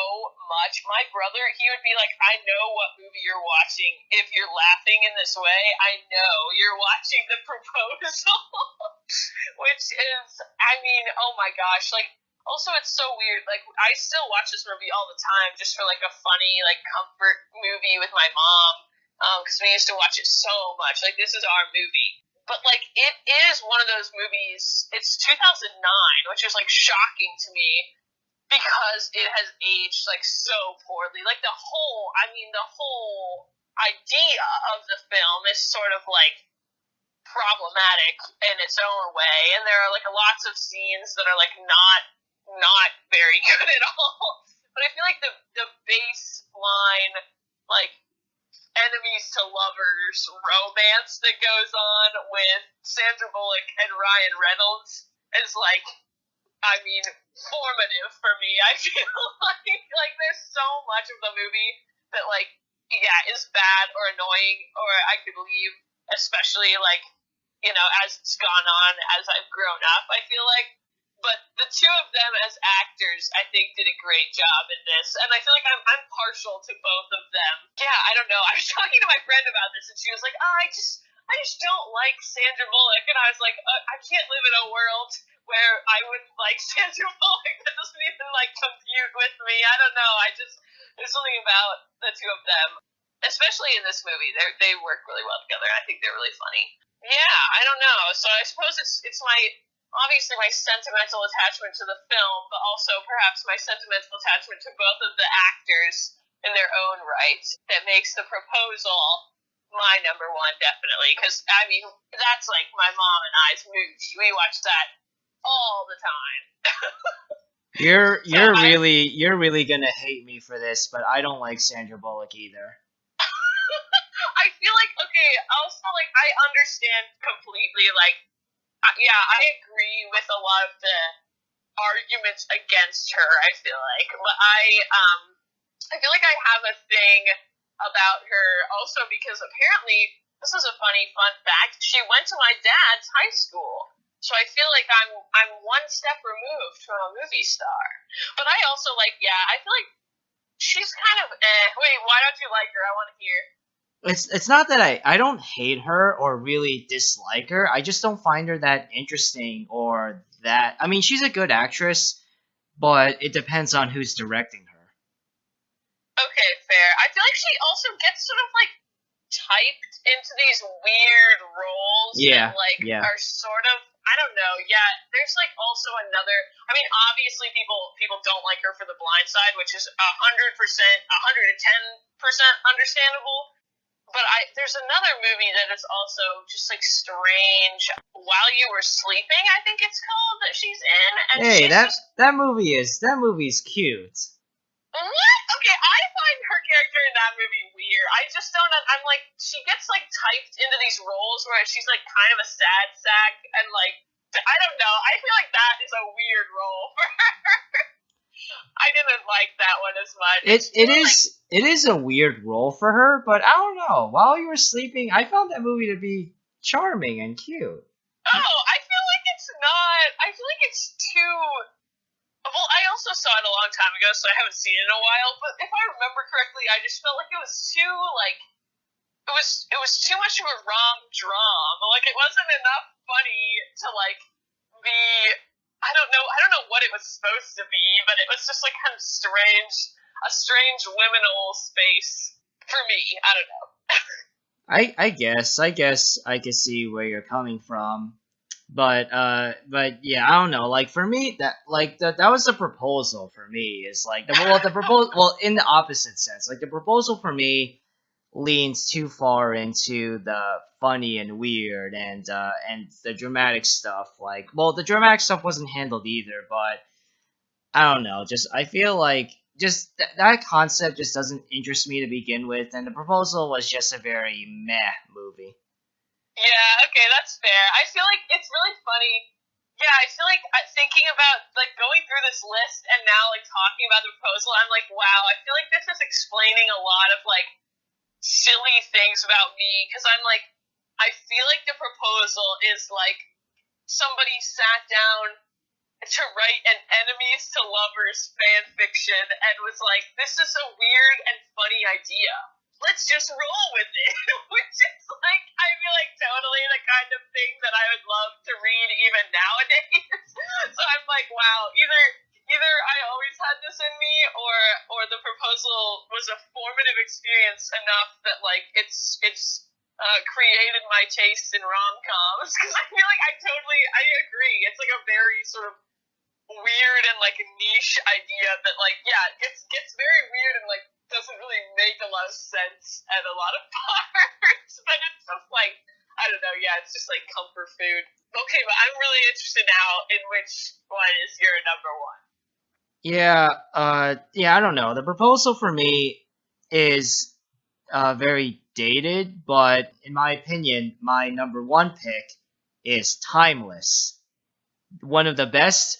much. My brother, he would be like, "I know what movie you're watching. If you're laughing in this way, I know you're watching The Proposal," which is, I mean, oh my gosh, like also it's so weird, like I still watch this movie all the time just for like a funny like comfort movie with my mom, because we used to watch it so much, like this is our movie. But like it is one of those movies, it's 2009, which is like shocking to me because it has aged like so poorly. Like the whole idea of the film is sort of like problematic in its own way, and there are like lots of scenes that are like not very good at all. But I feel like the baseline like enemies to lovers romance that goes on with Sandra Bullock and Ryan Reynolds is like, I mean, formative for me. I feel like there's so much of the movie that like, yeah, is bad or annoying or I could leave, especially like, you know, as it's gone on, as I've grown up, I feel like. But the two of them as actors, I think, did a great job in this, and I feel like I'm partial to both of them. Yeah, I don't know. I was talking to my friend about this, and she was like, "Oh, I just don't like Sandra Bullock," and I was like, "I can't live in a world where I wouldn't like Sandra Bullock. That doesn't even like compute with me. I don't know. There's something about the two of them, especially in this movie. They work really well together. I think they're really funny. Yeah, I don't know. So I suppose it's my obviously my sentimental attachment to the film, but also perhaps my sentimental attachment to both of the actors in their own right that makes The Proposal my number one, definitely. Because, I mean, that's like my mom and I's movie. We watch that all the time. You're really gonna hate me for this, but I don't like Sandra Bullock either. I feel like, okay, also, like, I understand completely, like, yeah, I agree with a lot of the arguments against her. I feel like, but I feel like I have a thing about her also because apparently this is a funny fun fact. She went to my dad's high school, so I feel like I'm one step removed from a movie star. But I also like, yeah, I feel like she's kind of Wait, why don't you like her? I want to hear. It's not that I don't hate her or really dislike her. I just don't find her that interesting or that. I mean, she's a good actress, but it depends on who's directing her. Okay, fair. I feel like she also gets sort of like typed into these weird roles that like are sort of, I don't know. Yeah, there's like also another. I mean, obviously people don't like her for The Blind Side, which is 100%, 110% understandable. But there's another movie that is also just like strange. While You Were Sleeping, I think it's called, that she's in. And hey, she's that movie's cute. What? Okay, I find her character in that movie weird. I just don't. I'm like, she gets like typed into these roles where she's like kind of a sad sack, and like, I don't know. I feel like that is a weird role for her. I didn't like that one as much. It is a weird role for her, but I don't know. While You Were Sleeping, I found that movie to be charming and cute. Oh, I feel like it's not. I feel like it's too. Well, I also saw it a long time ago, so I haven't seen it in a while. But if I remember correctly, I just felt like it was too like it was too much of a rom-dram. Like it wasn't enough funny to like be. I don't know what it was supposed to be, but it was just like kind of strange, a strange liminal space for me. I don't know. I guess I can see where you're coming from. But yeah, I don't know. Like for me, that was a proposal for me. Is like the proposal. Well, in the opposite sense, like the proposal for me leans too far into the funny and weird and the dramatic stuff. Like, well, the dramatic stuff wasn't handled either. But I don't know. Just I feel like just that concept just doesn't interest me to begin with, and the proposal was just a very meh movie. Yeah, okay, that's fair. I feel like it's really funny. Yeah, I feel like thinking about like going through this list and now like talking about the proposal, I'm like, wow, I feel like this is explaining a lot of like silly things about me because I'm like, I feel like the proposal is like somebody sat down to write an enemies to lovers fan fiction and was like, this is a weird and funny idea. Let's just roll with it. Which is like, I feel like totally the kind of thing that I would love to read even nowadays. So I'm like, wow, either I always had this in me or the proposal was a formative experience enough that like it's created my taste in rom-coms, because I feel like I agree. It's like a very sort of weird and like niche idea that like, yeah, it gets very weird and like doesn't really make a lot of sense at a lot of parts, but it's just like, I don't know. Yeah, it's just like comfort food. Okay, but I'm really interested now in which one is your number one. Yeah, I don't know. The proposal for me is very dated, but in my opinion, my number one pick is timeless. One of the best,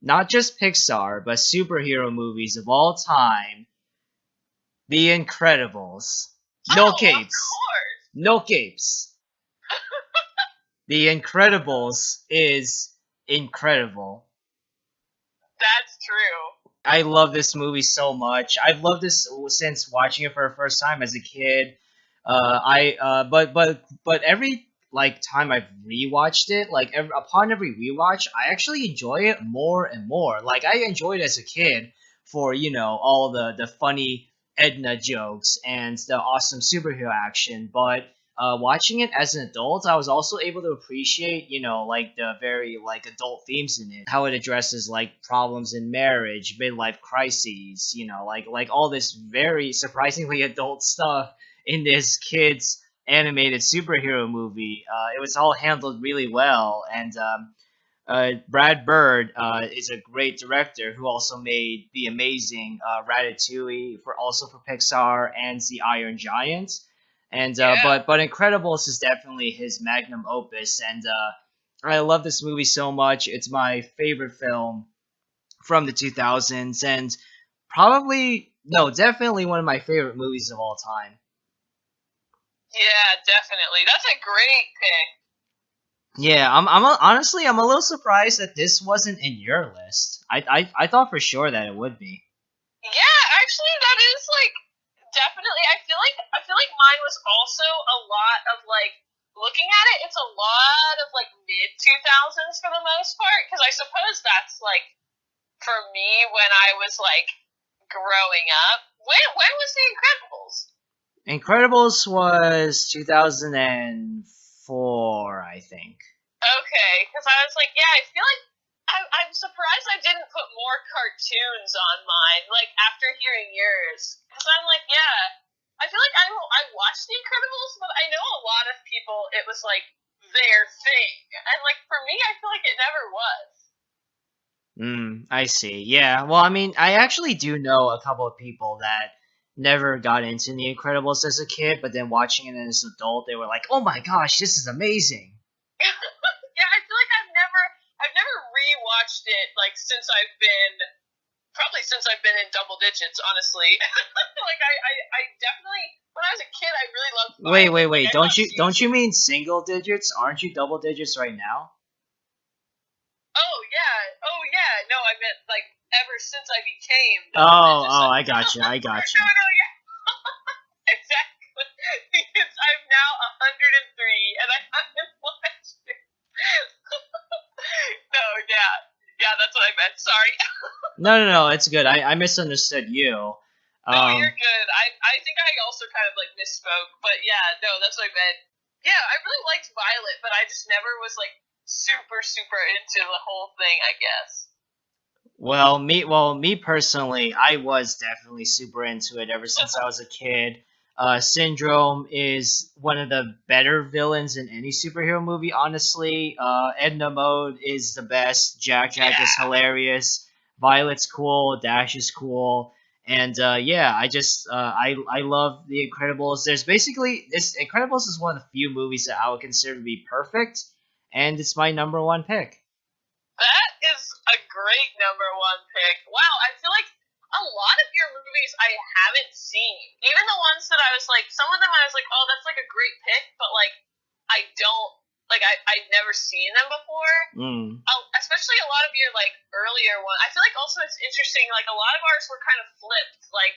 not just Pixar, but superhero movies of all time, The Incredibles. No Oh, of capes. course. No capes. The Incredibles is incredible. That's true. I love this movie so much. I've loved this since watching it for the first time as a kid. But every like time I've rewatched it, upon every rewatch, I actually enjoy it more and more. Like I enjoyed it as a kid for all the funny Edna jokes and the awesome superhero action, but watching it as an adult, I was also able to appreciate, like the very like adult themes in it, how it addresses like problems in marriage, midlife crises, like all this very surprisingly adult stuff in this kid's animated superhero movie. It was all handled really well, and Brad Bird is a great director who also made the amazing Ratatouille for Pixar and The Iron Giant. And Yeah. but Incredibles is definitely his magnum opus, and I love this movie so much. It's my favorite film from the 2000s, and probably no, definitely one of my favorite movies of all time. Yeah, definitely. That's a great pick. Yeah, honestly, I'm a little surprised that this wasn't in your list. I thought for sure that it would be. Yeah, actually, that is like definitely. I feel like mine was also a lot of like looking at it. It's a lot of like mid 2000s for the most part because I suppose that's like for me when I was like growing up. When was The Incredibles? Incredibles was 2004, I think. Okay, because I was like, yeah, I feel like I'm surprised I didn't put more cartoons on mine. Like after hearing yours, because I'm like, yeah, I feel like I watched The Incredibles, but I know a lot of people it was like their thing, and like for me, I feel like it never was. I see. Yeah. Well, I mean, I actually do know a couple of people that never got into The Incredibles as a kid, but then watching it as an adult, they were like, "Oh my gosh, this is amazing." Yeah, I feel like I've never rewatched it like since I've been in double digits, honestly. Like I definitely when I was a kid I really loved Violet. Like Wait. I thought Don't she's you mean single digits? Aren't you double digits right now? oh yeah, no, I meant like ever since I became double digits. Oh, I got you. I got you. No, yeah, exactly. Because I'm now 103 and I haven't watched it. No, yeah. Yeah, that's what I meant. Sorry. No, it's good. I misunderstood you. No, you're Um, good. I think I also kind of like misspoke, but yeah, no, that's what I meant. Yeah, I really liked Violet, but I just never was like super into the whole thing. I guess. me personally, I was definitely super into it ever since I was a kid. Syndrome is one of the better villains in any superhero movie, honestly. Edna Mode is the best. Jack is Yeah. hilarious. Violet's cool. Dash is cool. And yeah, I love The Incredibles. There's basically this Incredibles is one of the few movies that I would consider to be perfect, and it's my number one pick. That is a great number one pick. Wow, I feel like a lot of your movies I haven't seen. Even the ones that I was like, some of them I was like, oh, that's like a great pick, but like, I don't, like, I've never seen them before. Mm. Especially a lot of your like earlier ones. I feel like also it's interesting, like, a lot of ours were kind of flipped. Like,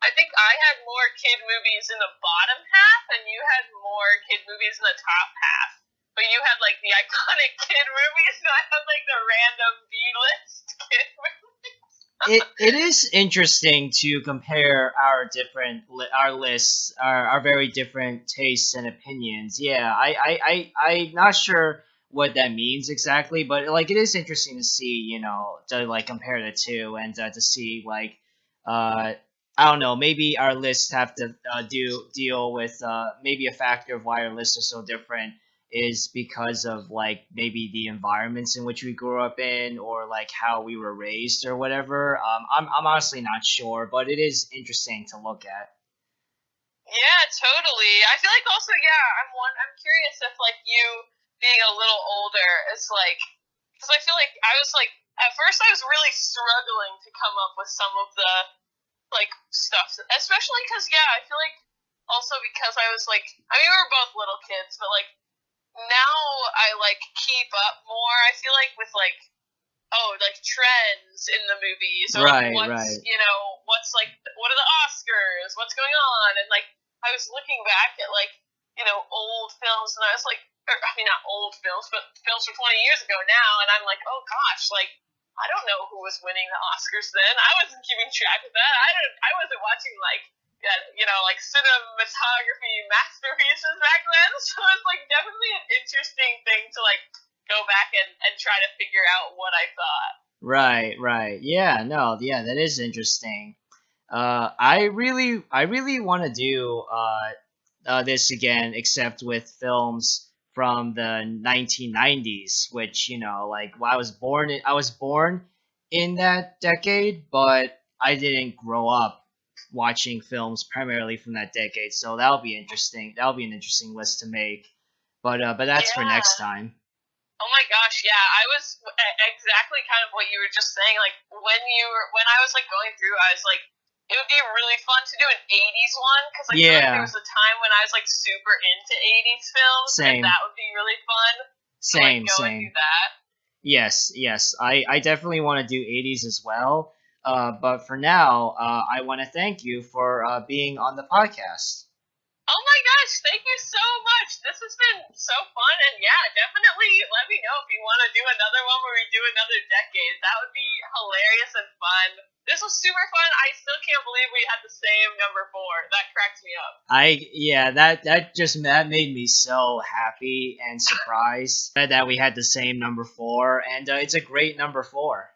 I think I had more kid movies in the bottom half, and you had more kid movies in the top half. But you had like the iconic kid movies, and I had like the random B list kid movies. It is interesting to compare our lists, our very different tastes and opinions. Yeah, I'm not sure what that means exactly, but like it is interesting to see, to like compare the two and to see like uh I don't know. Maybe our lists have to deal with maybe a factor of why our lists are so different is because of like maybe the environments in which we grew up in or like how we were raised or whatever. I'm honestly not sure, but it is interesting to look at. Yeah, totally. I feel like also, yeah, I'm curious if like you being a little older is like, because I feel like I was like at first I was really struggling to come up with some of the like stuff, especially because yeah, I feel like also because I was like, I mean we were both little kids, but like now I like keep up more. I feel like with like like trends in the movies or like Right, what's right. what's like what are the Oscars, what's going on, and like I was looking back at like old films and I was like, I mean not old films but films from 20 years ago now, and I'm like, oh gosh, like I don't know who was winning the Oscars then. I wasn't keeping track of that. I wasn't watching like yeah, like cinematography masterpieces back then. So it's like definitely an interesting thing to like go back and try to figure out what I thought. Right, right. Yeah, no, yeah, that is interesting. I really want to do this again, except with films from the 1990s, which like I was born in that decade, but I didn't grow up watching films primarily from that decade. So that'll be interesting. That'll be an interesting list to make. But that's for next Yeah. time. Oh my gosh, yeah. I was exactly kind of what you were just saying. Like when I was like going through, I was like, it would be really fun to do an '80s one because I feel like there Yeah, was a time when I was like super into '80s films, and same, that would be really fun to like same, go and do same. that. Yes, yes. I definitely want to do 80s as well. But for now, I want to thank you for being on the podcast. Oh my gosh, thank you so much. This has been so fun, and yeah, definitely let me know if you want to do another one where we do another decade. That would be hilarious and fun. This was super fun. I still can't believe we had the same number four. That cracks me up. Yeah, that made me so happy and surprised that we had the same number four, and it's a great number four.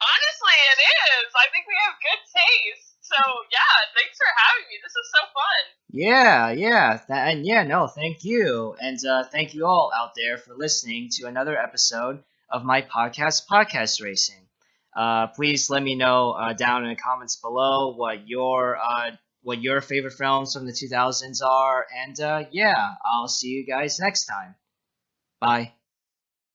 Honestly, it is. I think we have good taste. So yeah, thanks for having me. This is so fun. Yeah, yeah, and yeah, no, thank you, and thank you all out there for listening to another episode of my podcast, Podcast Racing. Please let me know down in the comments below what your favorite films from the 2000s are, and yeah, I'll see you guys next time. Bye.